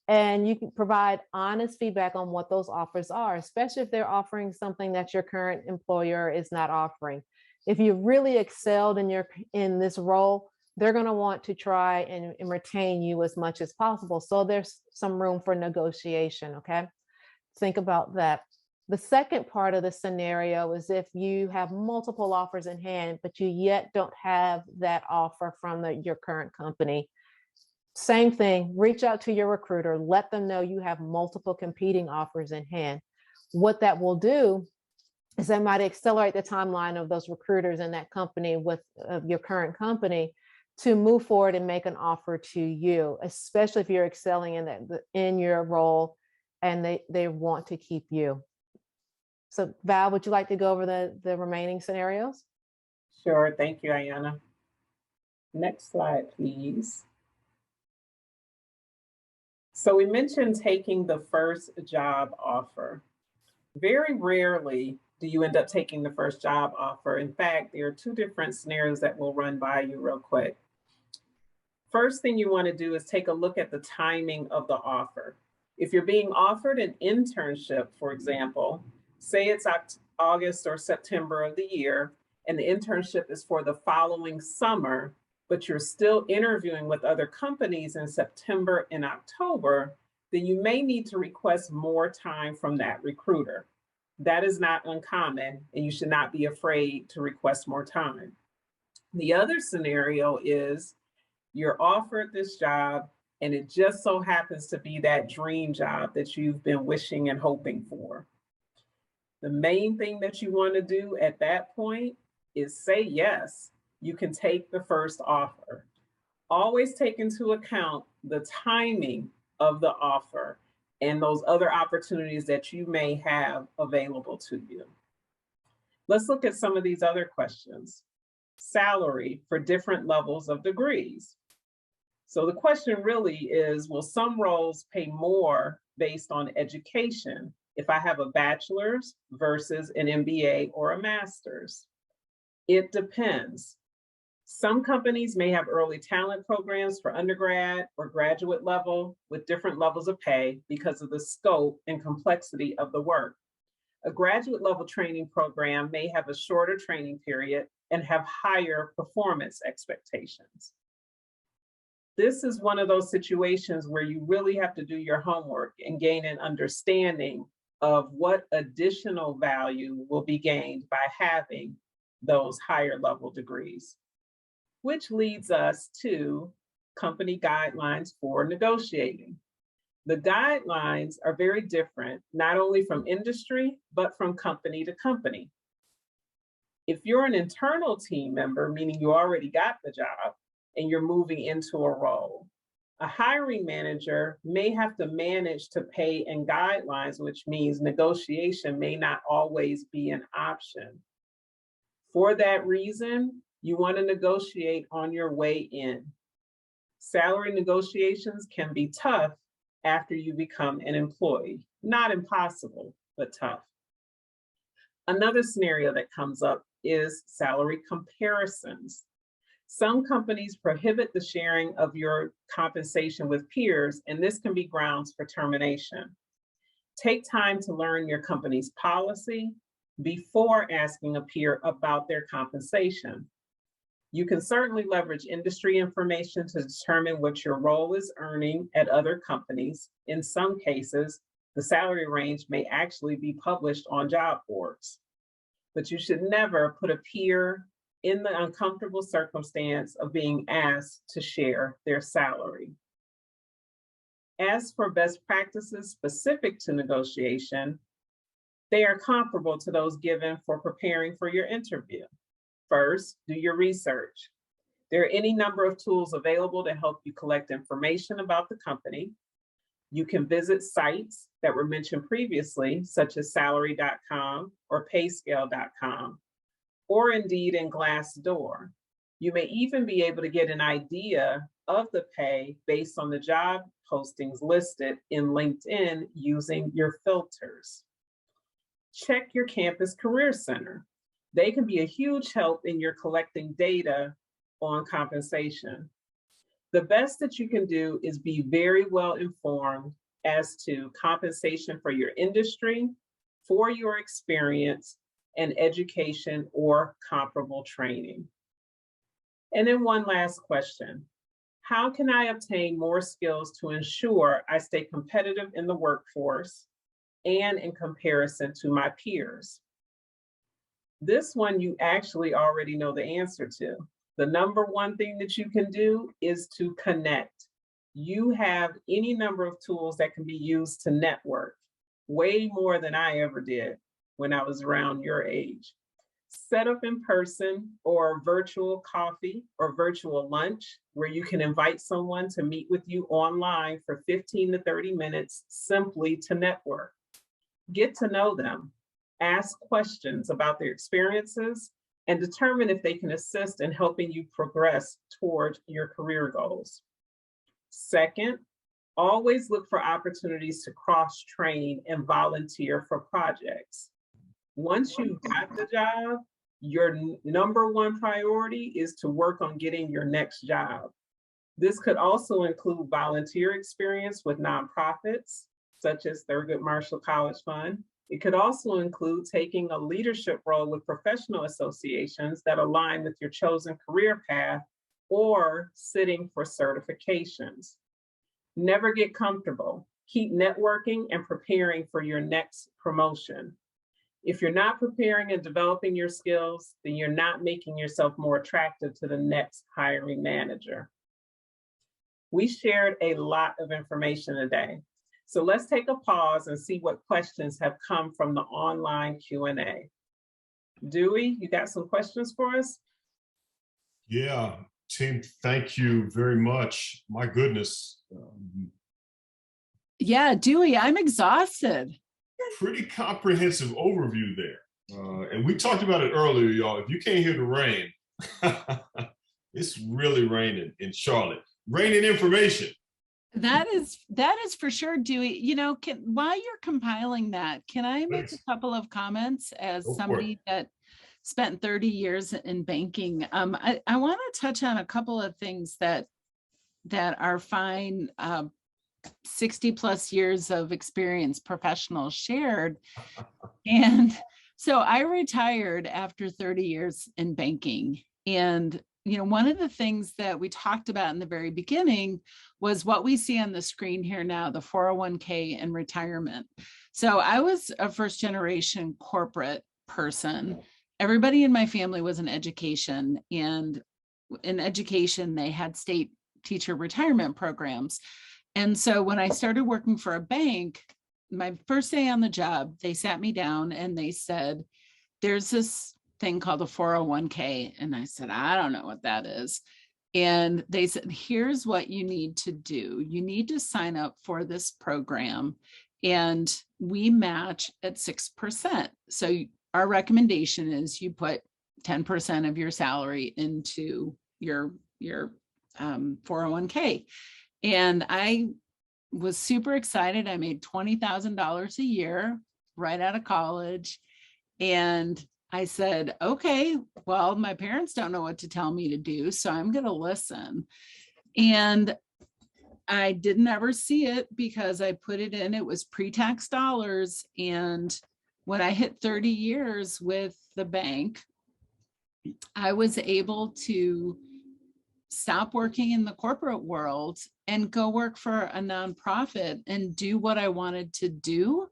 and you can provide honest feedback on what those offers are, especially if they're offering something that your current employer is not offering. If you really excelled in this role, they're going to want to try and retain you as much as possible. So there's some room for negotiation. Okay. Think about that. The second part of the scenario is if you have multiple offers in hand, but you yet don't have that offer from your current company. Same thing, reach out to your recruiter, let them know you have multiple competing offers in hand. What that will do is that might accelerate the timeline of those recruiters in that company with your current company to move forward and make an offer to you, especially if you're excelling in your role and they want to keep you. So Val, would you like to go over the remaining scenarios? Sure, thank you, Ayanna. Next slide, please. So we mentioned taking the first job offer. Very rarely do you end up taking the first job offer. In fact, there are two different scenarios that we'll run by you real quick. First thing you want to do is take a look at the timing of the offer. If you're being offered an internship, for example, say it's August or September of the year, and the internship is for the following summer, but you're still interviewing with other companies in September and October, then you may need to request more time from that recruiter. That is not uncommon, and you should not be afraid to request more time. The other scenario is you're offered this job, and it just so happens to be that dream job that you've been wishing and hoping for. The main thing that you want to do at that point is say yes. You can take the first offer. Always take into account the timing of the offer and those other opportunities that you may have available to you. Let's look at some of these other questions. Salary for different levels of degrees. So the question really is, will some roles pay more based on education if I have a bachelor's versus an MBA or a master's? It depends. Some companies may have early talent programs for undergrad or graduate level with different levels of pay because of the scope and complexity of the work. A graduate level training program may have a shorter training period and have higher performance expectations. This is one of those situations where you really have to do your homework and gain an understanding of what additional value will be gained by having those higher level degrees. Which leads us to company guidelines for negotiating. The guidelines are very different, not only from industry, but from company to company. If you're an internal team member, meaning you already got the job and you're moving into a role, a hiring manager may have to manage to pay and guidelines, which means negotiation may not always be an option. For that reason, you want to negotiate on your way in. Salary negotiations can be tough after you become an employee. Not impossible, but tough. Another scenario that comes up is salary comparisons. Some companies prohibit the sharing of your compensation with peers, and this can be grounds for termination. Take time to learn your company's policy before asking a peer about their compensation. You can certainly leverage industry information to determine what your role is earning at other companies. In some cases, the salary range may actually be published on job boards. But you should never put a peer in the uncomfortable circumstance of being asked to share their salary. As for best practices specific to negotiation, they are comparable to those given for preparing for your interview. First, do your research. There are any number of tools available to help you collect information about the company. You can visit sites that were mentioned previously, such as salary.com or payscale.com, or indeed in Glassdoor. You may even be able to get an idea of the pay based on the job postings listed in LinkedIn using your filters. Check your campus career center. They can be a huge help in your collecting data on compensation. The best that you can do is be very well informed as to compensation for your industry, for your experience, and education or comparable training. And then one last question. How can I obtain more skills to ensure I stay competitive in the workforce and in comparison to my peers? This one you actually already know the answer to. The number one thing that you can do is to connect. You have any number of tools that can be used to network, way more than I ever did when I was around your age. Set up in person or virtual coffee or virtual lunch where you can invite someone to meet with you online for 15 to 30 minutes simply to network. Get to know them. Ask questions about their experiences and determine if they can assist in helping you progress toward your career goals. Second, always look for opportunities to cross-train and volunteer for projects. Once you've got the job, your number one priority is to work on getting your next job. This could also include volunteer experience with nonprofits, such as Thurgood Marshall College Fund. It could also include taking a leadership role with professional associations that align with your chosen career path or sitting for certifications. Never get comfortable. Keep networking and preparing for your next promotion. If you're not preparing and developing your skills, then you're not making yourself more attractive to the next hiring manager. We shared a lot of information today. So let's take a pause and see what questions have come from the online Q&A. Dewey, you got some questions for us? Yeah, team, thank you very much. My goodness. Yeah, Dewey, I'm exhausted. Pretty comprehensive overview there. And we talked about it earlier, y'all. If you can't hear the rain, it's really raining in Charlotte. Raining information. That is for sure, Dewey. You know, while you're compiling that, can I make Please. a couple of comments as Go for somebody that spent 30 years in banking? I want to touch on a couple of things that are fine 60 plus years of experience professionals shared. And so I retired after 30 years in banking. And, you know, one of the things that we talked about in the very beginning was what we see on the screen here now, the 401k and retirement. So I was a first generation corporate person. Everybody in my family was in education, and in education, they had state teacher retirement programs. And so when I started working for a bank, my first day on the job, they sat me down and they said, there's this thing called a 401k. And I said, I don't know what that is. And they said, here's what you need to do. You need to sign up for this program, and we match at 6%. So our recommendation is you put 10% of your salary into your 401k. And I was super excited. I made $20,000 a year right out of college. And I said, okay, well, my parents don't know what to tell me to do, so I'm going to listen. And I didn't ever see it because I put it in, it was pre-tax dollars. And when I hit 30 years with the bank, I was able to stop working in the corporate world and go work for a nonprofit and do what I wanted to do,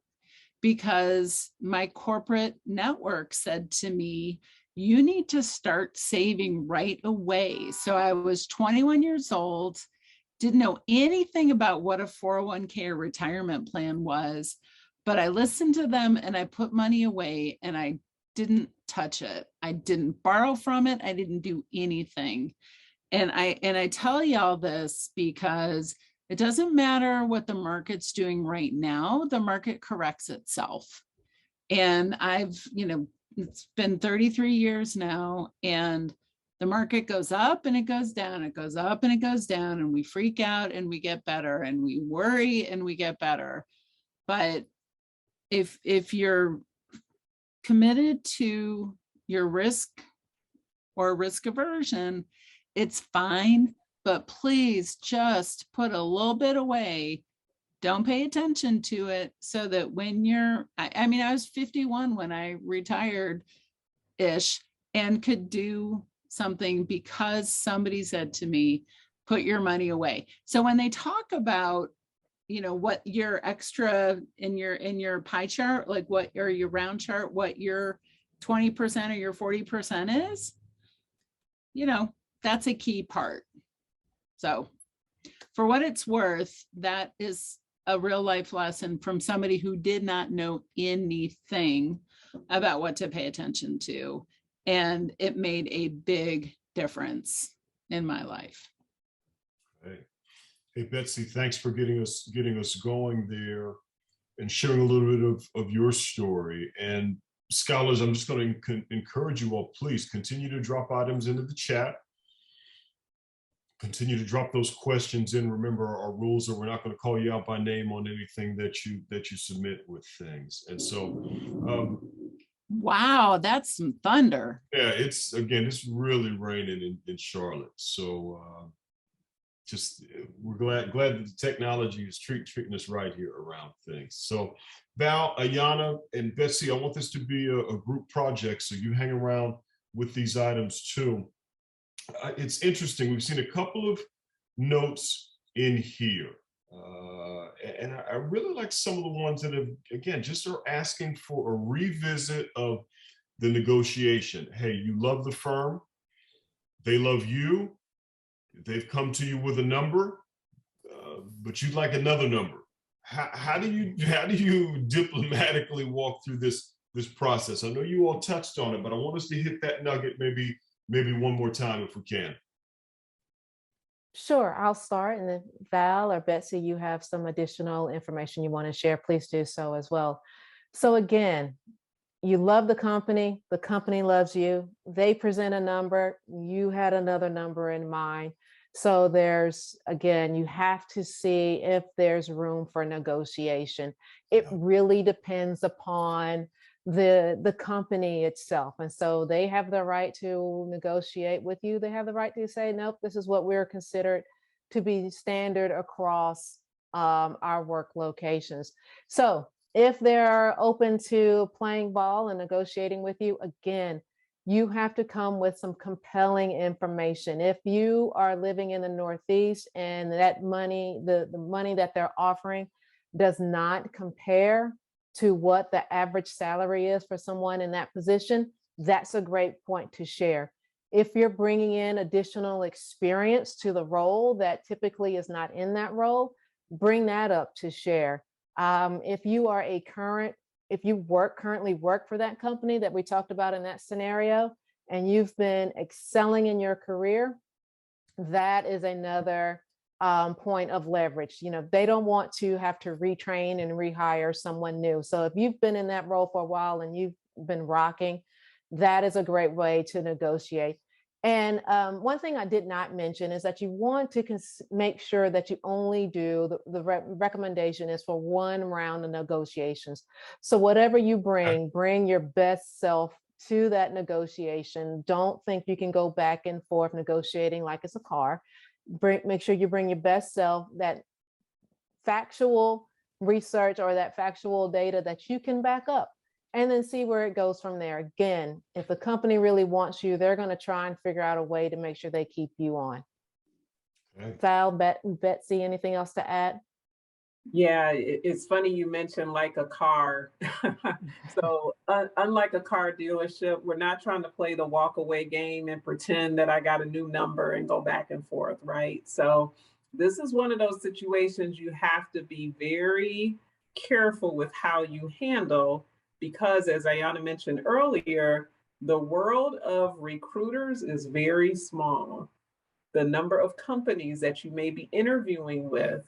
because my corporate network said to me, you need to start saving right away. So I was 21 years old, didn't know anything about what a 401k or retirement plan was, but I listened to them and I put money away and I didn't touch it. I didn't borrow from it. I didn't do anything. And I tell y'all this because it doesn't matter what the market's doing right now, the market corrects itself. And it's been 33 years now, and the market goes up and it goes down, it goes up and it goes down, and we freak out and we get better, and we worry and we get better. But if you're committed to your risk or risk aversion, it's fine, but please just put a little bit away. Don't pay attention to it, so that when I was 51 when I retired-ish and could do something because somebody said to me, put your money away. So when they talk about, what your extra in your pie chart, like what, or your round chart, what your 20% or your 40% is, that's a key part. So for what it's worth, that is a real life lesson from somebody who did not know anything about what to pay attention to. And it made a big difference in my life. Hey, Betsy, thanks for getting us going there and sharing a little bit of your story. And scholars, I'm just going to encourage you all, please continue to drop items into the chat. Continue to drop those questions in. Remember, our rules are we're not going to call you out by name on anything that you submit with things. And so, wow, that's some thunder. yeah, it's really raining in Charlotte. So just we're glad that the technology is treating us right here around things. So Val, Ayanna, and Betsy, I want this to be a group project, so you hang around with these items too. It's interesting. We've seen a couple of notes in here. And I really like some of the ones that have, again, just are asking for a revisit of the negotiation. Hey, you love the firm. They love you. They've come to you with a number, but you'd like another number. How do you diplomatically walk through this process? I know you all touched on it, but I want us to hit that nugget maybe one more time if we can. Sure, I'll start, and then Val or Betsy, you have some additional information you want to share, please do so as well. So again, you love the company loves you. They present a number, you had another number in mind. So there's, again, you have to see if there's room for negotiation. It really depends upon the company itself. And so they have the right to negotiate with you. They have the right to say, nope, this is what we're considered to be standard across our work locations. So if they're open to playing ball and negotiating with you, again, you have to come with some compelling information. If you are living in the Northeast and that money, the money that they're offering does not compare to what the average salary is for someone in that position, that's a great point to share. If you're bringing in additional experience to the role that typically is not in that role, bring that up to share. If you are if you currently work for that company that we talked about in that scenario, and you've been excelling in your career, that is another point of leverage. You know, they don't want to have to retrain and rehire someone new. So if you've been in that role for a while and you've been rocking, that is a great way to negotiate. And one thing I did not mention is that you want to make sure that you only do the recommendation is for one round of negotiations. So whatever you bring your best self to that negotiation. Don't think you can go back and forth negotiating like it's a car. Make sure you bring your best self, that factual research or that factual data that you can back up, and then see where it goes from there. Again, if the company really wants you, they're going to try and figure out a way to make sure they keep you on. Okay. Val, Betsy, anything else to add? Yeah, it's funny you mentioned like a car. So unlike a car dealership, we're not trying to play the walk away game and pretend that I got a new number and go back and forth, right? So this is one of those situations you have to be very careful with how you handle, because as Ayanna mentioned earlier, the world of recruiters is very small. The number of companies that you may be interviewing with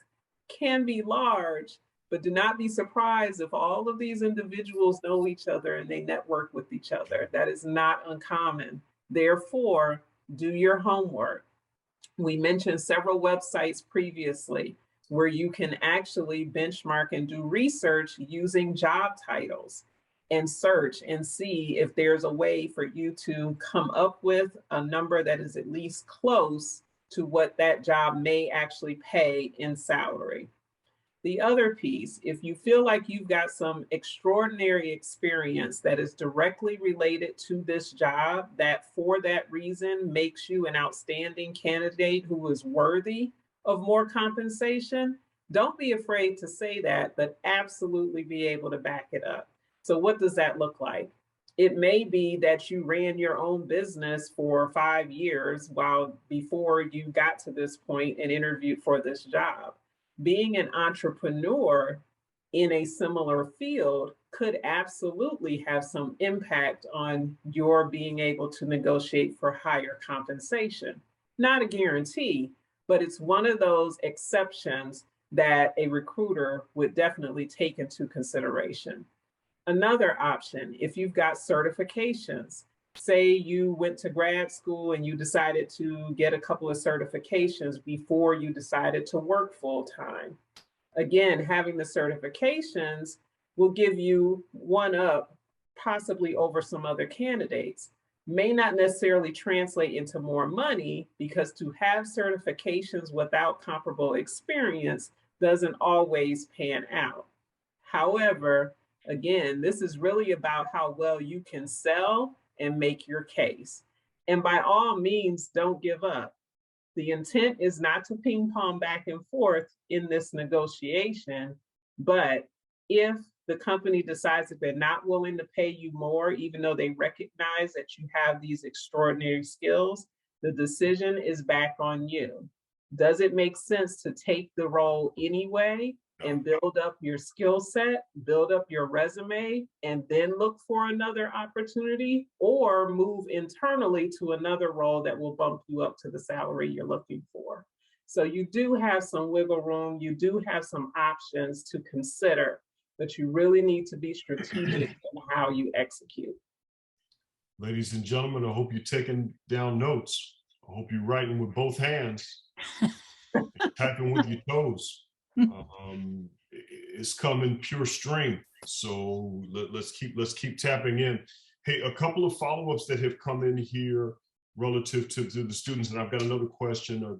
can be large, but do not be surprised if all of these individuals know each other and they network with each other. That is not uncommon. Therefore, do your homework. We mentioned several websites previously where you can actually benchmark and do research using job titles and search and see if there's a way for you to come up with a number that is at least close to what that job may actually pay in salary. The other piece, if you feel like you've got some extraordinary experience that is directly related to this job, that for that reason makes you an outstanding candidate who is worthy of more compensation, don't be afraid to say that, but absolutely be able to back it up. So what does that look like? It may be that you ran your own business for 5 years before you got to this point and interviewed for this job. Being an entrepreneur in a similar field could absolutely have some impact on your being able to negotiate for higher compensation. Not a guarantee, but it's one of those exceptions that a recruiter would definitely take into consideration. Another option, if you've got certifications, say you went to grad school and you decided to get a couple of certifications before you decided to work full time. Again, having the certifications will give you one up possibly over some other candidates. may not necessarily translate into more money, because to have certifications without comparable experience doesn't always pan out. However, again, this is really about how well you can sell and make your case. And by all means, don't give up. The intent is not to ping pong back and forth in this negotiation, but if the company decides that they're not willing to pay you more, even though they recognize that you have these extraordinary skills, the decision is back on you. Does it make sense to take the role anyway and build up your skill set, build up your resume, and then look for another opportunity, or move internally to another role that will bump you up to the salary you're looking for? So you do have some wiggle room, you do have some options to consider, but you really need to be strategic in how you execute. Ladies and gentlemen, I hope you're taking down notes. I hope you're writing with both hands, typing with your toes. It's coming pure string. So let's keep tapping in. Hey, a couple of follow-ups that have come in here relative to the students, and I've got another question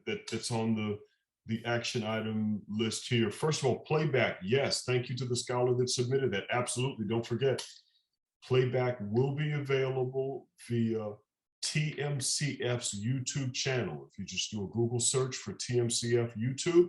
that's on the action item list here. First of all, playback. Yes, thank you to the scholar that submitted that. Absolutely, don't forget. Playback will be available via TMCF's YouTube channel. If you just do a Google search for TMCF YouTube,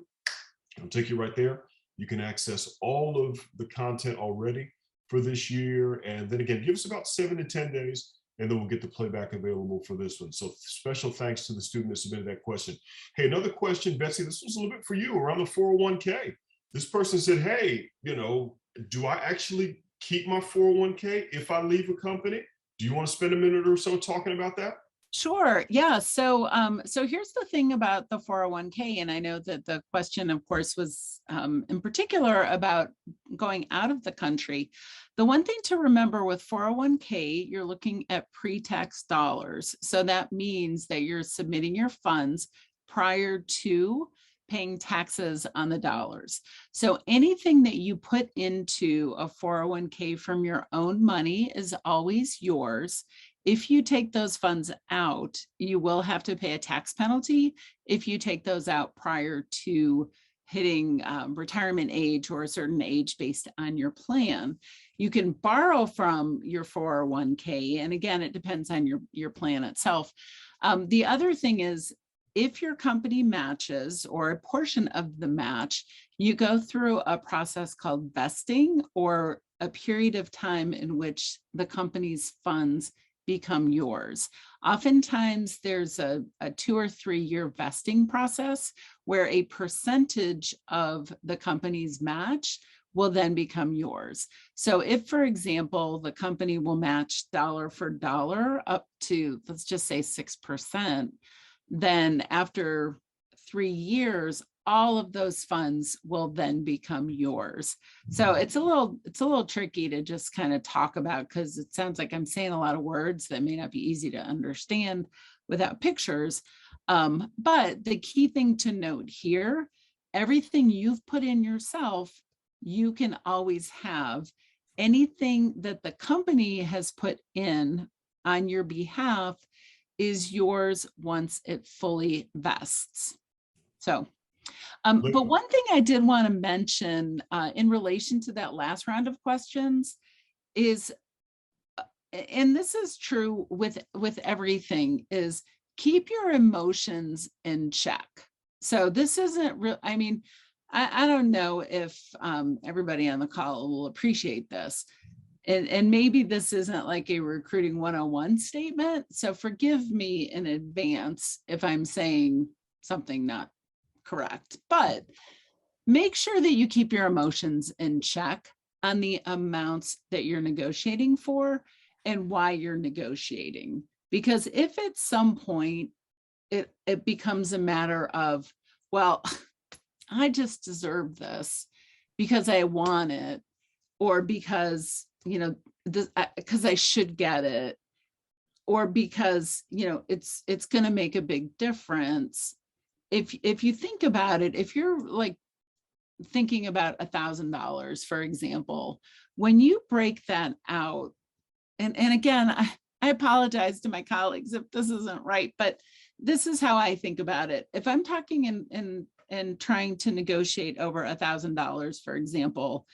it'll take you right there. You can access all of the content already for this year. And then again, give us about 7 to 10 days, and then we'll get the playback available for this one. So special thanks to the student that submitted that question. Hey, another question, Betsy, this was a little bit for you around the 401k. This person said, hey, do I actually keep my 401k if I leave a company? Do you want to spend a minute or so talking about that? Sure. Yeah. So here's the thing about the 401k, and I know that the question, of course, was in particular about going out of the country. The one thing to remember with 401k, you're looking at pre-tax dollars. So that means that you're submitting your funds prior to paying taxes on the dollars. So anything that you put into a 401k from your own money is always yours. If you take those funds out, you will have to pay a tax penalty if you take those out prior to hitting retirement age or a certain age based on your plan. You can borrow from your 401k, and again, it depends on your plan itself. The other thing is, if your company matches or a portion of the match, you go through a process called vesting, or a period of time in which the company's funds become yours. Oftentimes there's a 2 or 3 year vesting process where a percentage of the company's match will then become yours. So if, for example, the company will match dollar for dollar up to, let's just say 6%, then after 3 years, all of those funds will then become yours. So it's a little tricky to just kind of talk about, because it sounds like I'm saying a lot of words that may not be easy to understand without pictures. But the key thing to note here, everything you've put in yourself, you can always have. Anything that the company has put in on your behalf is yours once it fully vests. So, but one thing I did want to mention in relation to that last round of questions is, and this is true with everything, is keep your emotions in check. So this isn't real. I mean, I don't know if everybody on the call will appreciate this. And maybe this isn't like a recruiting 101 statement. So forgive me in advance if I'm saying something not correct, but make sure that you keep your emotions in check on the amounts that you're negotiating for and why you're negotiating. Because if at some point it becomes a matter of, well, I just deserve this because I want it, or because, because I should get it, or because, it's going to make a big difference. If you think about it, if you're like thinking about $1,000, for example, when you break that out, and again, I apologize to my colleagues if this isn't right, but this is how I think about it. If I'm talking and trying to negotiate over $1,000, for example,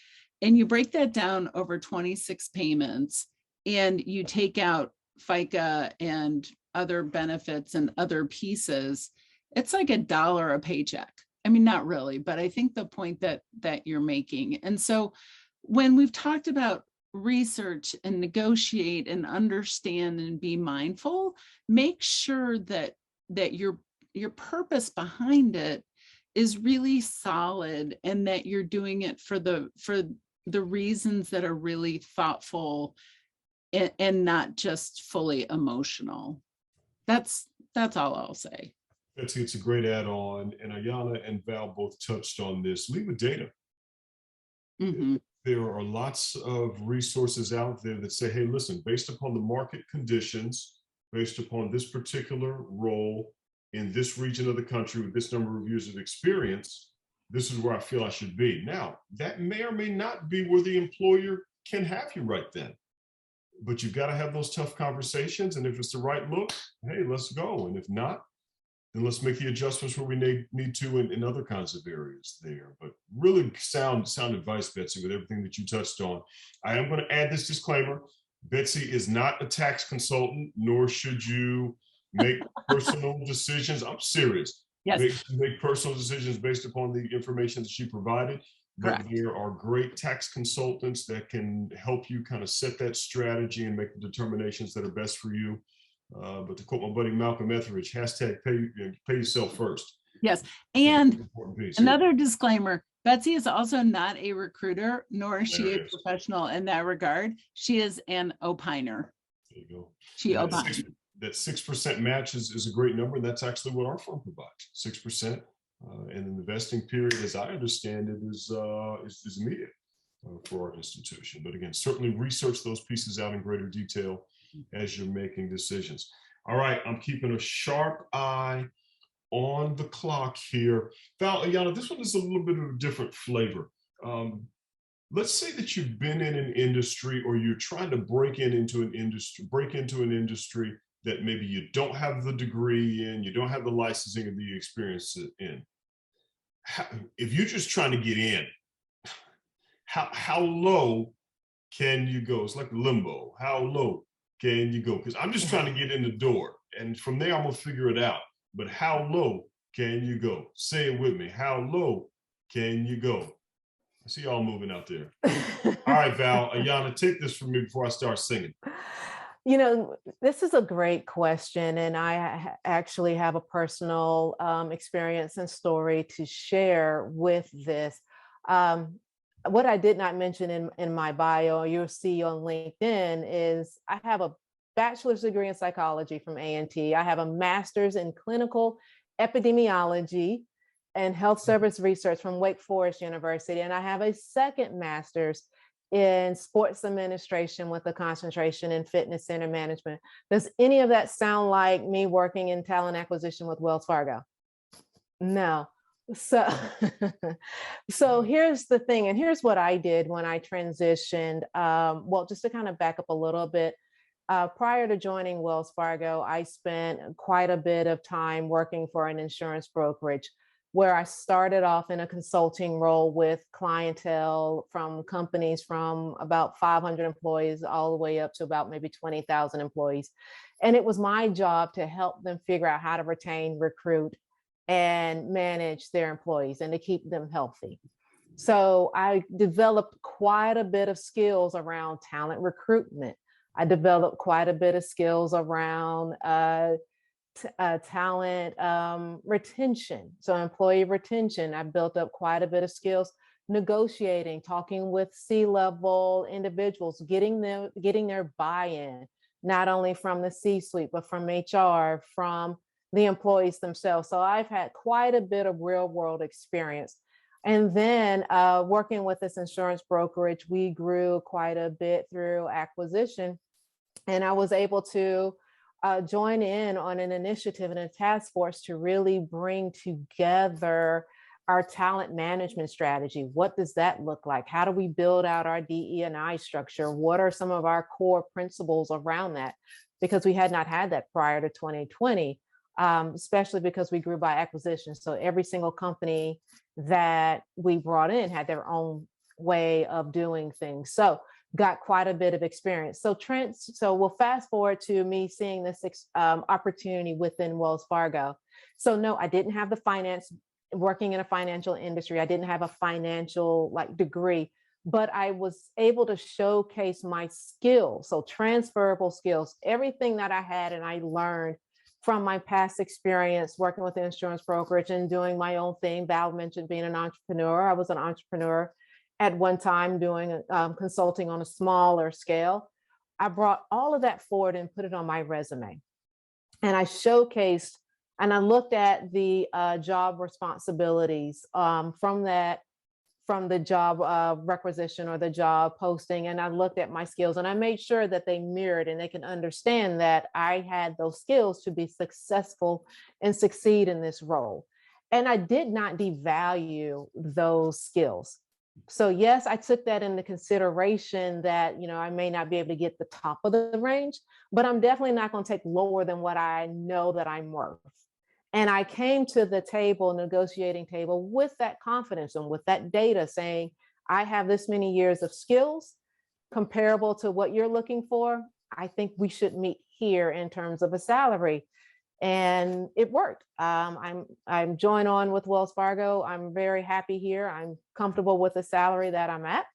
and you break that down over 26 payments and you take out FICA and other benefits and other pieces, it's like $1 a paycheck. I mean, not really, but I think the point that you're making. And so when we've talked about research and negotiate and understand and be mindful, make sure that your purpose behind it is really solid and that you're doing it for the reasons that are really thoughtful and not just fully emotional. That's all I'll say. It's a great add-on, and Ayanna and Val both touched on this. Lead with data. Mm-hmm. There are lots of resources out there that say, hey, listen, based upon the market conditions, based upon this particular role in this region of the country with this number of years of experience, this is where I feel I should be. Now, that may or may not be where the employer can have you right then, but you've got to have those tough conversations. And if it's the right look, hey, let's go. And if not, then let's make the adjustments where we need to in other kinds of areas there. But really sound advice, Betsy, with everything that you touched on. I am going to add this disclaimer. Betsy is not a tax consultant, nor should you make personal decisions. I'm serious. Yes. Make personal decisions based upon the information that she provided. But Correct. there are great tax consultants that can help you kind of set that strategy and make the determinations that are best for you. But to quote my buddy Malcolm Etheridge, hashtag pay yourself first. Yes. And another disclaimer, Betsy is also not a recruiter, nor is she a professional in that regard. She is an opiner. There you go. She opines. That 6% match is a great number, and that's actually what our firm provides, 6%. And the vesting period, as I understand it, is immediate for our institution. But again, certainly research those pieces out in greater detail as you're making decisions. All right, I'm keeping a sharp eye on the clock here. Val, Ayanna, this one is a little bit of a different flavor. Let's say that you've been in an industry, or you're trying to break into an industry that maybe you don't have the degree in, you don't have the licensing or the experience in. If you're just trying to get in, how low can you go? It's like limbo. How low can you go? Because I'm just trying to get in the door, and from there I'm gonna figure it out. But how low can you go? Say it with me. How low can you go? I see y'all moving out there. All right, Val, Ayanna, take this from me before I start singing. You know, this is a great question, and I actually have a personal experience and story to share with this. What I did not mention in my bio, you'll see on LinkedIn, is I have a bachelor's degree in psychology from A&T. I have a master's in clinical epidemiology and health service research from Wake Forest University, and I have a second master's in sports administration with a concentration in fitness center management. Does any of that sound like me working in talent acquisition with Wells Fargo? No. So here's the thing, and here's what I did when I transitioned. Well, just to kind of back up a little bit, prior to joining Wells Fargo, I spent quite a bit of time working for an insurance brokerage, where I started off in a consulting role with clientele from companies from about 500 employees all the way up to about maybe 20,000 employees. And it was my job to help them figure out how to retain, recruit, and manage their employees and to keep them healthy. So I developed quite a bit of skills around talent recruitment. I developed quite a bit of skills around talent retention. So employee retention, I built up quite a bit of skills, negotiating, talking with C-level individuals, getting their buy-in, not only from the C-suite, but from HR, from the employees themselves. So I've had quite a bit of real world experience. And then working with this insurance brokerage, we grew quite a bit through acquisition. And I was able to join in on an initiative and a task force to really bring together our talent management strategy. What does that look like? How do we build out our DE&I structure? What are some of our core principles around that? Because we had not had that prior to 2020, especially because we grew by acquisition. So every single company that we brought in had their own way of doing things. So got quite a bit of experience. So we'll fast forward to me seeing this opportunity within Wells Fargo. So no, I didn't have the finance, working in a financial industry. I didn't have a financial degree, but I was able to showcase my skills. So transferable skills, everything that I had and I learned from my past experience working with the insurance brokerage and doing my own thing. Val mentioned being an entrepreneur. I was an entrepreneur at one time doing consulting on a smaller scale. I brought all of that forward and put it on my resume. And I showcased and I looked at the job responsibilities from the job requisition or the job posting. And I looked at my skills and I made sure that they mirrored and they can understand that I had those skills to be successful and succeed in this role. And I did not devalue those skills. So yes, I took that into consideration that, I may not be able to get the top of the range, but I'm definitely not going to take lower than what I know that I'm worth. And I came to the negotiating table with that confidence and with that data saying, I have this many years of skills comparable to what you're looking for. I think we should meet here in terms of a salary. And it worked. I'm joined on with Wells Fargo. I'm very happy here. I'm comfortable with the salary that I'm at,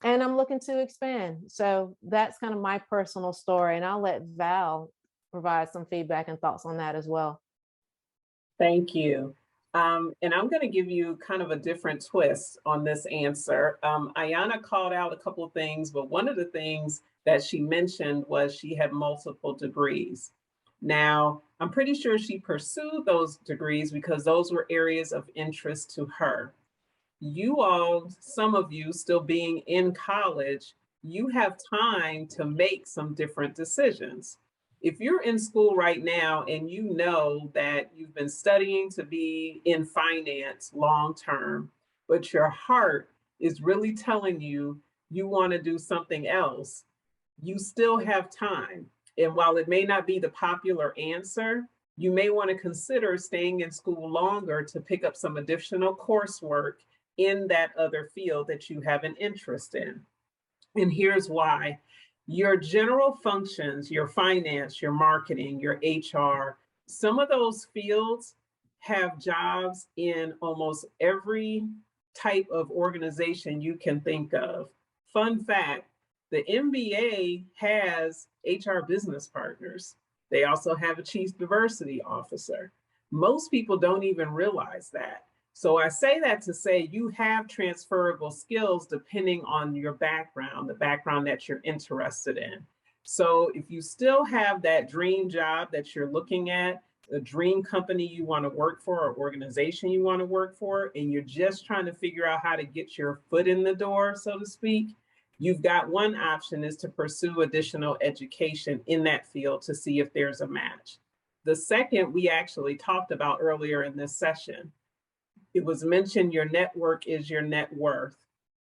and I'm looking to expand. So that's kind of my personal story. And I'll let Val provide some feedback and thoughts on that as well. Thank you. And I'm going to give you kind of a different twist on this answer. Ayanna called out a couple of things, but one of the things that she mentioned was she had multiple degrees. Now, I'm pretty sure she pursued those degrees because those were areas of interest to her. You all, some of you still being in college, you have time to make some different decisions. If you're in school right now and you know that you've been studying to be in finance long term, but your heart is really telling you you want to do something else, you still have time. And while it may not be the popular answer, you may want to consider staying in school longer to pick up some additional coursework in that other field that you have an interest in. And here's why. Your general functions, your finance, your marketing, your HR, some of those fields have jobs in almost every type of organization you can think of. Fun fact, the MBA has HR business partners. They also have a chief diversity officer. Most people don't even realize that. So I say that to say you have transferable skills depending on your background, the background that you're interested in. So if you still have that dream job that you're looking at, a dream company you want to work for, or organization you want to work for, and you're just trying to figure out how to get your foot in the door, so to speak, you've got one option is to pursue additional education in that field to see if there's a match. The second we actually talked about earlier in this session. It was mentioned your network is your net worth.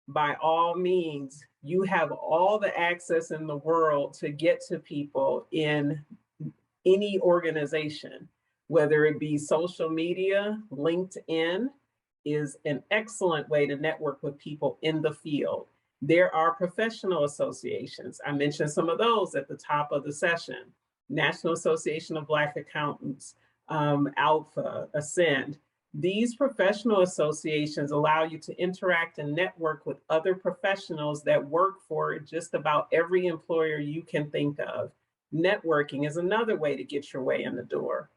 By all means, you have all the access in the world to get to people in any organization, whether it be social media. LinkedIn is an excellent way to network with people in the field. There are professional associations. I mentioned some of those at the top of the session. National Association of Black Accountants, Alpha, Ascend. These professional associations allow you to interact and network with other professionals that work for just about every employer you can think of. Networking is another way to get your way in the door.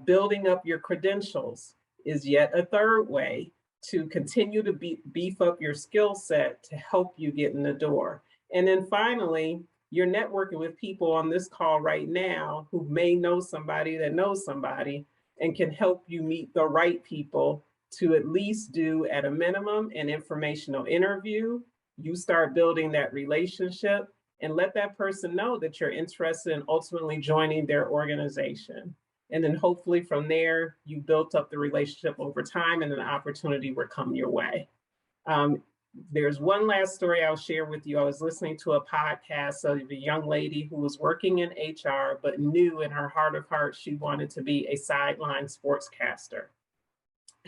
Building up your credentials is yet a third way to continue to beef up your skill set to help you get in the door. And then finally, you're networking with people on this call right now who may know somebody that knows somebody and can help you meet the right people to at least do, at a minimum, an informational interview. You start building that relationship and let that person know that you're interested in ultimately joining their organization. And then hopefully from there, you built up the relationship over time and an opportunity will come your way. There's one last story I'll share with you. I was listening to a podcast of a young lady who was working in HR, but knew in her heart of hearts she wanted to be a sideline sportscaster.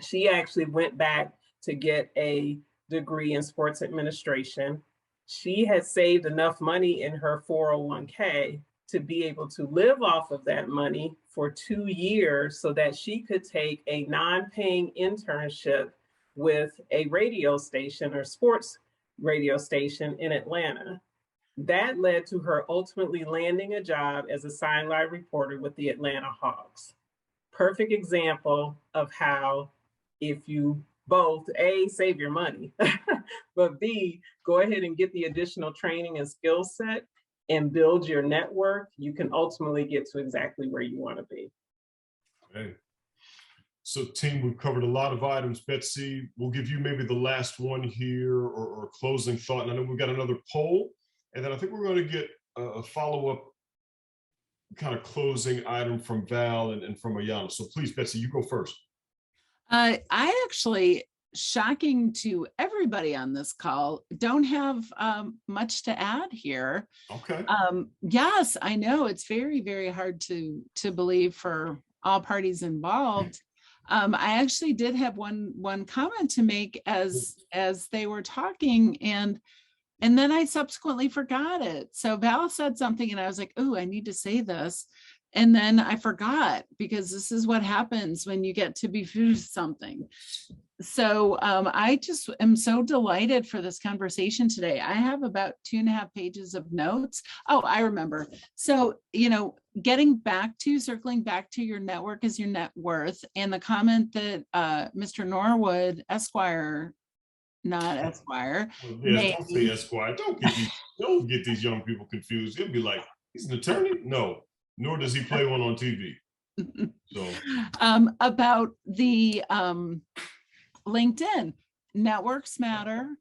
She actually went back to get a degree in sports administration. She had saved enough money in her 401k to be able to live off of that money for 2 years so that she could take a non-paying internship with a radio station or sports radio station in Atlanta. That led to her ultimately landing a job as a sideline reporter with the Atlanta Hawks. Perfect example of how if you both A, save your money, but B, go ahead and get the additional training and skill set and build your network, you can ultimately get to exactly where you want to be. Okay. So team, we've covered a lot of items. Betsy, we'll give you maybe the last one here or closing thought. And I know we've got another poll, and then I think we're going to get a follow-up kind of closing item from Val and from Ayanna. So please, Betsy, you go first. I actually, shocking to everybody on this call, don't have much to add here. Okay. Yes, I know it's very, very hard to believe for all parties involved. I actually did have one comment to make as they were talking, and then I subsequently forgot it. So Val said something and I was like, oh, I need to say this. And then I forgot, because this is what happens when you get to be fused something. So I just am so delighted for this conversation today. I have about 2.5 pages of notes. Oh, I remember. So, circling back to your network is your net worth. And the comment that Mr. Norwood, Esquire, not Esquire. Well, yes, don't say Esquire. Don't get these young people confused. It'll be like, he's an attorney? No, nor does he play one on TV. So about the LinkedIn, networks matter.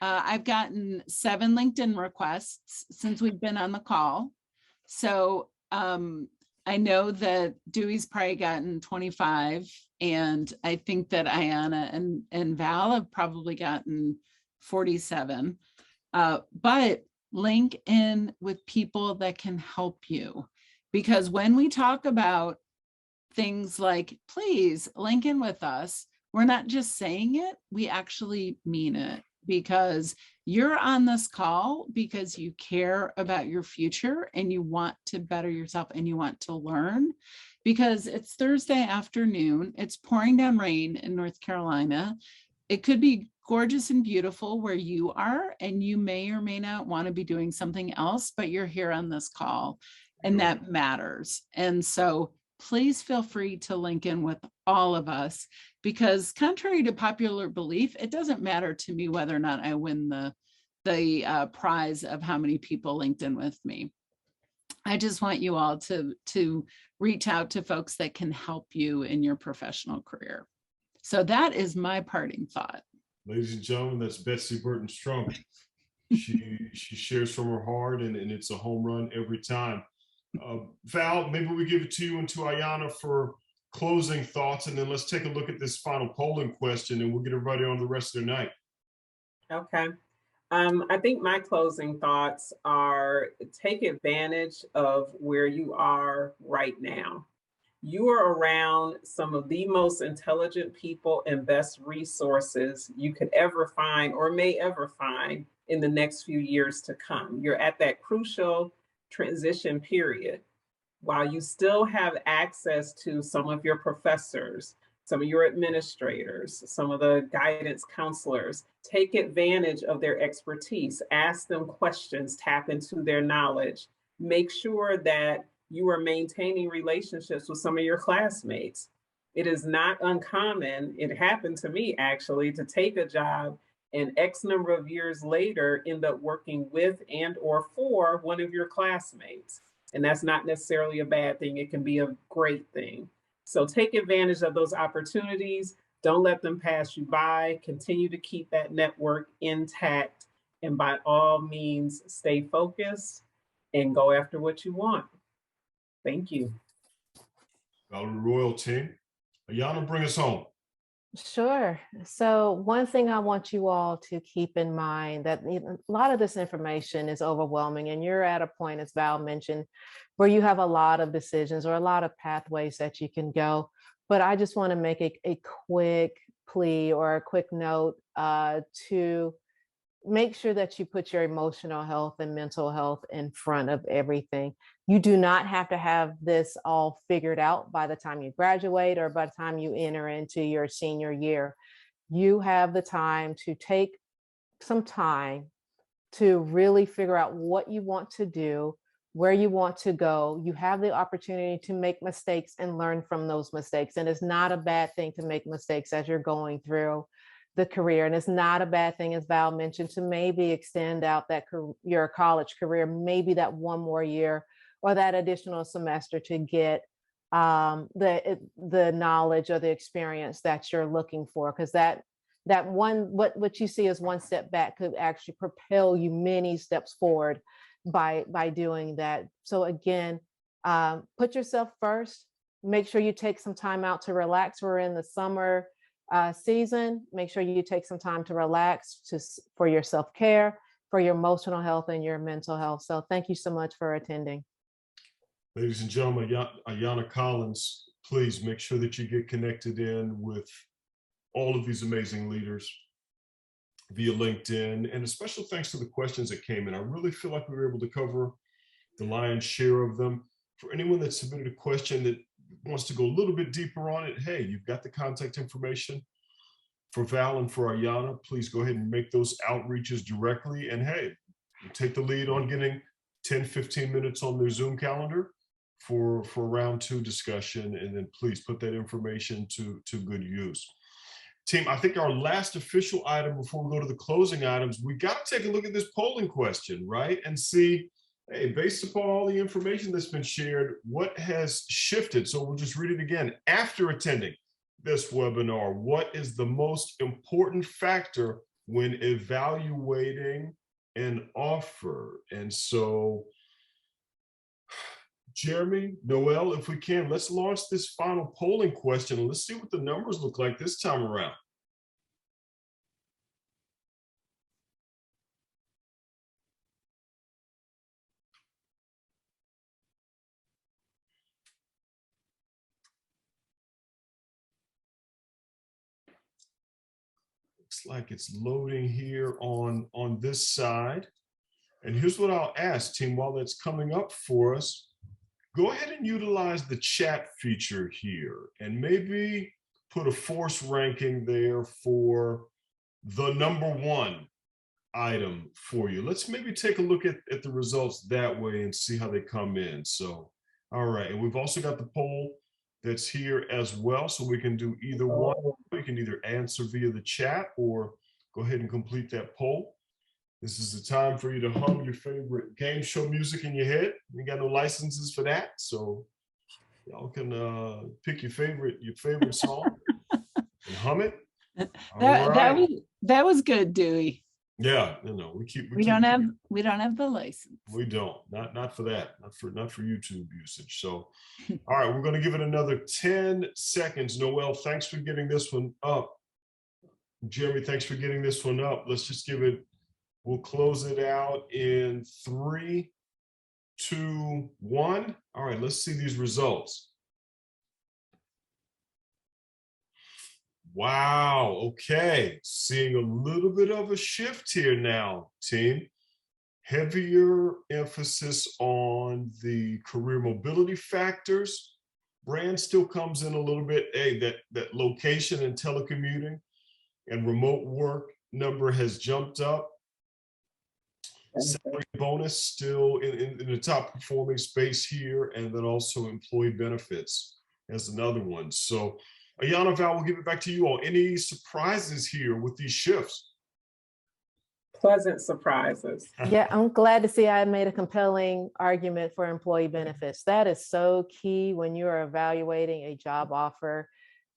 I've gotten 7 LinkedIn requests since we've been on the call. So I know that Dewey's probably gotten 25, and I think that Ayanna and Val have probably gotten 47. But link in with people that can help you, because when we talk about things like, please link in with us, we're not just saying it, we actually mean it, because you're on this call because you care about your future and you want to better yourself and you want to learn. Because it's Thursday afternoon, it's pouring down rain in North Carolina. It could be gorgeous and beautiful where you are, and you may or may not want to be doing something else, but you're here on this call, and that matters. And so please feel free to link in with all of us, because contrary to popular belief, it doesn't matter to me whether or not I win the prize of how many people linked in with me. I just want you all to reach out to folks that can help you in your professional career. So that is my parting thought. Ladies and gentlemen, that's Betsy Burton Strunk. She shares from her heart, and it's a home run every time. Val, maybe we give it to you and to Ayanna for closing thoughts, and then let's take a look at this final polling question, and we'll get everybody on the rest of their night. Okay. I think my closing thoughts are, take advantage of where you are right now. You are around some of the most intelligent people and best resources you could ever find or may ever find in the next few years to come. You're at that crucial transition period. While you still have access to some of your professors, some of your administrators, some of the guidance counselors, take advantage of their expertise, ask them questions, tap into their knowledge, make sure that you are maintaining relationships with some of your classmates. It is not uncommon, it happened to me actually, to take a job and X number of years later end up working with and or for one of your classmates. And that's not necessarily a bad thing, it can be a great thing. So take advantage of those opportunities. Don't let them pass you by. Continue to keep that network intact. And by all means, stay focused and go after what you want. Thank you. Valerie Royal team. Ayana, bring us home. Sure. So one thing I want you all to keep in mind that a lot of this information is overwhelming, and you're at a point, as Val mentioned, where you have a lot of decisions or a lot of pathways that you can go. But I just want to make a quick plea or a quick note to make sure that you put your emotional health and mental health in front of everything. You do not have to have this all figured out by the time you graduate or by the time you enter into your senior year. You have the time to take some time to really figure out what you want to do, where you want to go. You have the opportunity to make mistakes and learn from those mistakes. And it's not a bad thing to make mistakes as you're going through the career. And it's not a bad thing, as Val mentioned, to maybe extend out that your college career, maybe that one more year or that additional semester to get the knowledge or the experience that you're looking for. Because that one, what you see as one step back could actually propel you many steps forward by doing that. So again, put yourself first. Make sure you take some time out to relax. We're in the summer season. Make sure you take some time to relax for your self-care, for your emotional health and your mental health. So thank you so much for attending. Ladies and gentlemen, Ayana Collins, please make sure that you get connected in with all of these amazing leaders via LinkedIn. And a special thanks to the questions that came in. I really feel like we were able to cover the lion's share of them. For anyone that submitted a question that wants to go a little bit deeper on it, hey, you've got the contact information for Val and for Ayana. Please go ahead and make those outreaches directly. And hey, take the lead on getting 10, 15 minutes on their Zoom calendar for round 2 discussion. And then please put that information to good use. Team, I think our last official item before we go to the closing items, we got to take a look at this polling question, right? And see, hey, based upon all the information that's been shared, what has shifted? So we'll just read it again. After attending this webinar, what is the most important factor when evaluating an offer? And so, Jeremy, Noel, if we can, let's launch this final polling question and let's see what the numbers look like this time around. Looks like it's loading here on this side. And here's what I'll ask, team, while that's coming up for us, go ahead and utilize the chat feature here and maybe put a force ranking there for the #1 item for you. Let's maybe take a look at the results that way and see how they come in. So, all right. And we've also got the poll that's here as well. So we can do either one. You can either answer via the chat or go ahead and complete that poll. This is the time for you to hum your favorite game show music in your head. We got no licenses for that, so y'all can pick your favorite song and hum it. That was good, Dewey. Yeah, we don't have the license. We don't, not for that, not for YouTube usage. So, all right, we're going to give it another 10 seconds. Noel, thanks for getting this one up. Jeremy, thanks for getting this one up. Let's just give it. We'll close it out in 3, 2, 1. All right, let's see these results. Wow, okay. Seeing a little bit of a shift here now, team. Heavier emphasis on the career mobility factors. Brand still comes in a little bit. Hey, that location and telecommuting and remote work number has jumped up. Salary bonus still in the top performing space here, and then also employee benefits as another one. So, Ayana, Val, we'll give it back to you all. Any surprises here with these shifts? Pleasant surprises. Yeah, I'm glad to see I made a compelling argument for employee benefits. That is so key when you're evaluating a job offer.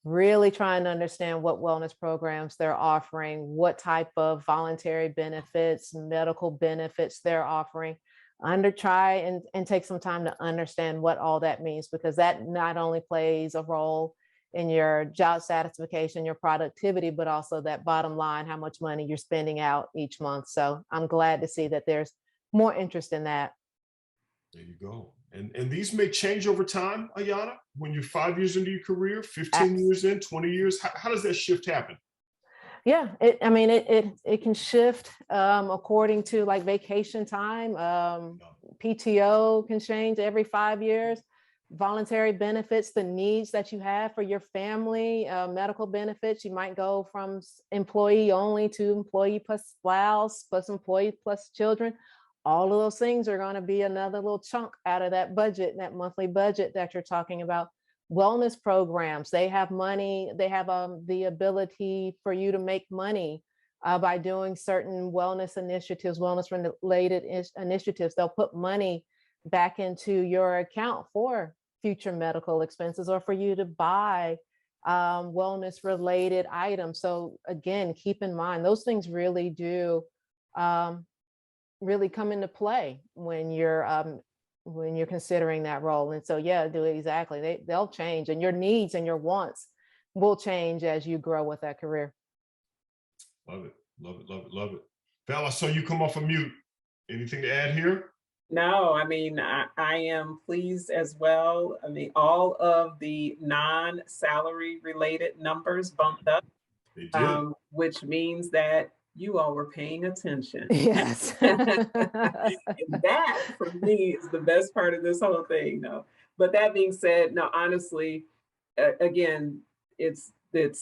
Really trying to understand what wellness programs they're offering, what type of voluntary benefits, medical benefits they're offering. try and take some time to understand what all that means, because that not only plays a role in your job satisfaction, your productivity, but also that bottom line, how much money you're spending out each month. So I'm glad to see that there's more interest in that. There you go. And these may change over time, Ayanna, when you're 5 years into your career, 15 years in, 20 years. How does that shift happen? Yeah, it can shift according to like vacation time. PTO can change every 5 years. Voluntary benefits, the needs that you have for your family, medical benefits, you might go from employee only to employee plus spouse plus employee plus children. All of those things are going to be another little chunk out of that budget, that monthly budget that you're talking about. Wellness programs, they have money, they have the ability for you to make money by doing certain wellness initiatives, wellness related initiatives. They'll put money back into your account for future medical expenses or for you to buy wellness related items. So again, keep in mind, those things really do really come into play when you're considering that role. And so, yeah, do exactly. They'll change, and your needs and your wants will change as you grow with that career. Love it, love it, love it, love it. Val, I saw you come off of mute. Anything to add here? No, I mean, I am pleased as well. I mean, all of the non-salary related numbers bumped up, They did. which means that you all were paying attention. Yes. That for me is the best part of this whole thing. No, but that being said, no, honestly, again, it's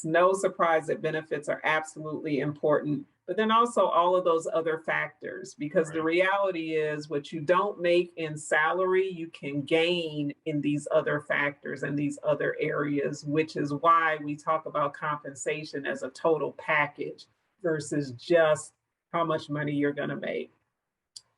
no surprise that benefits are absolutely important, but then also all of those other factors, because the reality is what you don't make in salary, you can gain in these other factors and these other areas, which is why we talk about compensation as a total package versus just how much money you're going to make.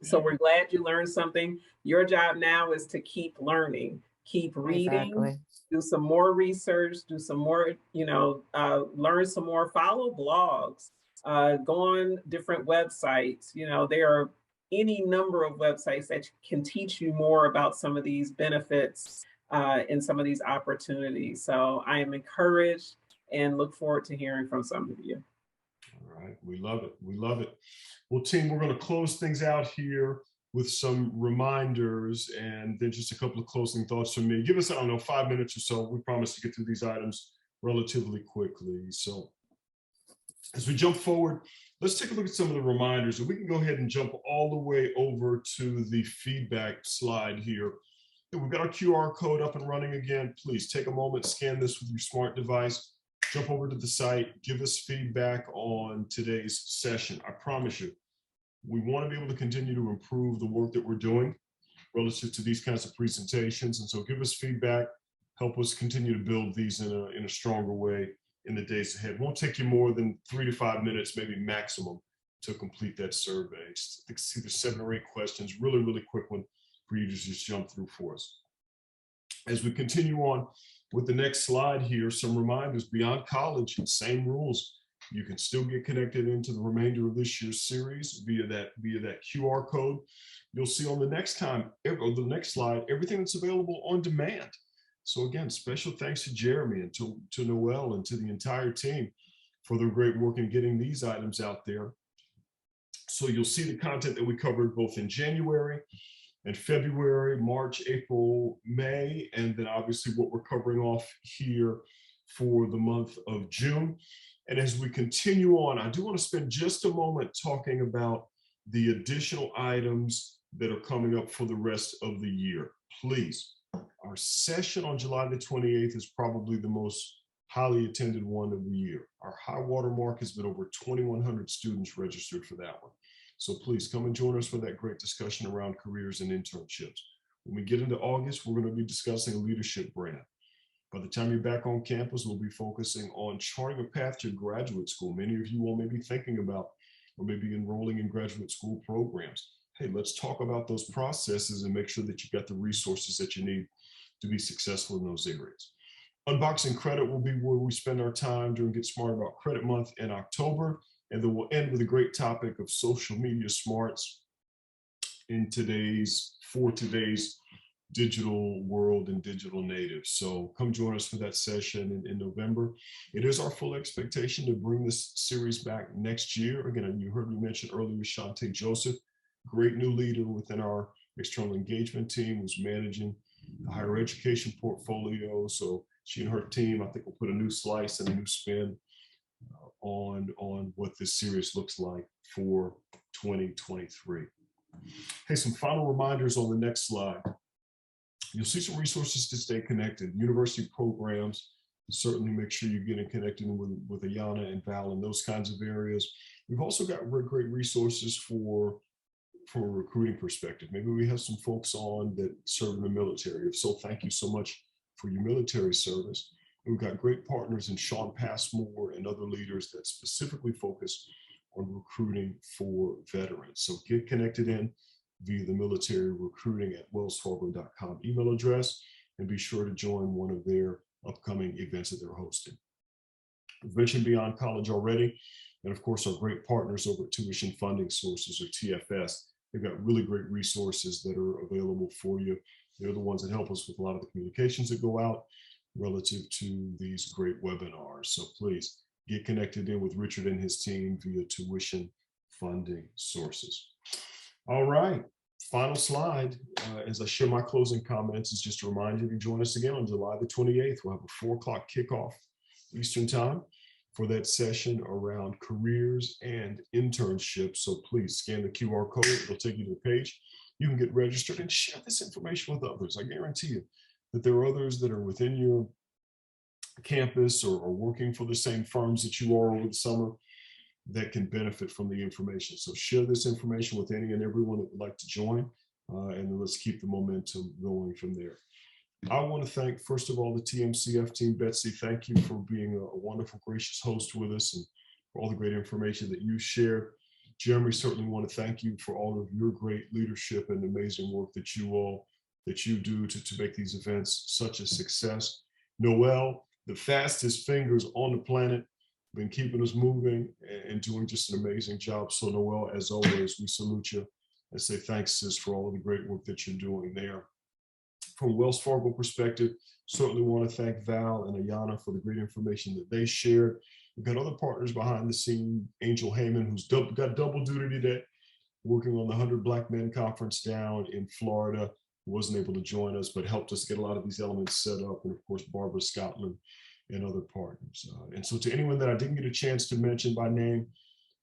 So we're glad you learned something. Your job now is to keep learning, keep reading, exactly. Do some more research, do some more, learn some more, follow blogs, go on different websites. There are any number of websites that can teach you more about some of these benefits and some of these opportunities. So I am encouraged and look forward to hearing from some of you. All right, we love it. We love it. Well, team, we're going to close things out here with some reminders and then just a couple of closing thoughts from me. Give us, 5 minutes or so. We promise to get through these items relatively quickly. So as we jump forward, let's take a look at some of the reminders, and we can go ahead and jump all the way over to the feedback slide here. We've got our QR code up and running again. Please take a moment, scan this with your smart device. Jump over to the site, give us feedback on today's session. I promise you, we want to be able to continue to improve the work that we're doing relative to these kinds of presentations. And so give us feedback, help us continue to build these in a stronger way in the days ahead. Won't take you more than 3 to 5 minutes, maybe maximum, to complete that survey. I think see there's 7 or 8 questions, really, really quick one for you to just jump through for us. As we continue on with the next slide here, some reminders beyond college, same rules. You can still get connected into the remainder of this year's series via that QR code. You'll see on the next slide, everything that's available on demand. So again, special thanks to Jeremy and to Noel and to the entire team for their great work in getting these items out there. So you'll see the content that we covered both in January and February, March, April, May, and then obviously what we're covering off here for the month of June. And as we continue on, I do want to spend just a moment talking about the additional items that are coming up for the rest of the year. Please, our session on July the 28th is probably the most highly attended one of the year. Our high water mark has been over 2,100 students registered for that one. So please come and join us for that great discussion around careers and internships. When we get into August, we're going to be discussing a leadership brand. By the time you're back on campus, we'll be focusing on charting a path to graduate school. Many of you will maybe thinking about or maybe enrolling in graduate school programs. Hey, let's talk about those processes and make sure that you got the resources that you need to be successful in those areas. Unboxing Credit will be where we spend our time during Get Smart About Credit Month in October. And then we'll end with a great topic of social media smarts for today's digital world and digital natives. So come join us for that session in November. It is our full expectation to bring this series back next year. Again, you heard me mention earlier, Shante Joseph, great new leader within our external engagement team who's managing the higher education portfolio. So she and her team, I think, will put a new slice and a new spin on what this series looks like for 2023. Hey, some final reminders on the next slide. You'll see some resources to stay connected, university programs. Certainly make sure you're getting connected with Ayana and Val in those kinds of areas. We've also got great resources for a recruiting perspective. Maybe we have some folks on that serve in the military. If so, thank you so much for your military service. And we've got great partners in Sean Passmore and other leaders that specifically focus on recruiting for veterans. So get connected in via the military recruiting at wellsfargo.com email address, and be sure to join one of their upcoming events that they're hosting. We've mentioned Beyond College already, and of course our great partners over at Tuition Funding Sources, or TFS. They've got really great resources that are available for you. They're the ones that help us with a lot of the communications that go out relative to these great webinars. So please get connected in with Richard and his team via Tuition Funding Sources. All right, final slide. As I share my closing comments, is just a reminder to join us again on July the 28th. We'll have a 4 o'clock kickoff Eastern time for that session around careers and internships. So please scan the QR code. It'll take you to the page. You can get registered and share this information with others. I guarantee you that there are others that are within your campus or working for the same firms that you are over the summer that can benefit from the information. So share this information with any and everyone that would like to join, and let's keep the momentum going from there. I want to thank, first of all, the TMCF team. Betsy, thank you for being a wonderful, gracious host with us and for all the great information that you shared. Jeremy, certainly want to thank you for all of your great leadership and amazing work that you do to make these events such a success. Noel, the fastest fingers on the planet, been keeping us moving and doing just an amazing job. So Noel, as always, we salute you and say thanks, sis, for all of the great work that you're doing there. From a Wells Fargo perspective, certainly want to thank Val and Ayana for the great information that they shared. We've got other partners behind the scene, Angel Heyman, who's got double duty today, working on the 100 Black Men Conference down in Florida, who wasn't able to join us, but helped us get a lot of these elements set up. And of course, Barbara Scotland and other partners. And so to anyone that I didn't get a chance to mention by name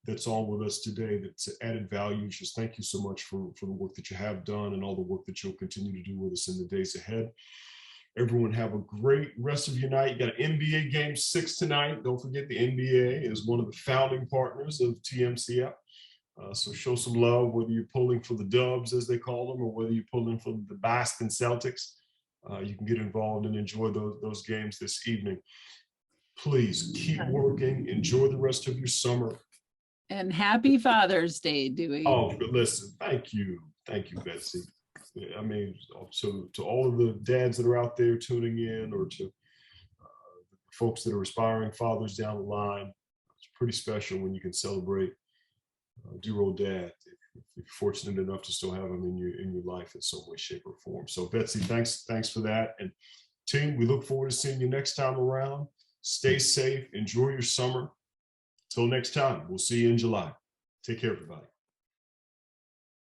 that's on with us today, that's added value, just thank you so much for the work that you have done and all the work that you'll continue to do with us in the days ahead. Everyone have a great rest of your night. You got an NBA Game 6 tonight. Don't forget the NBA is one of the founding partners of TMCF. So show some love, whether you're pulling for the Dubs, as they call them, or whether you're pulling for the Boston Celtics. You can get involved and enjoy those games this evening. Please keep working. Enjoy the rest of your summer. And happy Father's Day, Dewey. Oh, listen, thank you. Thank you, Betsy. I mean, so to all of the dads that are out there tuning in, or to folks that are aspiring fathers down the line, it's pretty special when you can celebrate dear old dad, if you're fortunate enough to still have him in your life in some way, shape, or form. So Betsy, thanks for that. And team, we look forward to seeing you next time around. Stay safe, enjoy your summer. Till next time, we'll see you in July. Take care, everybody.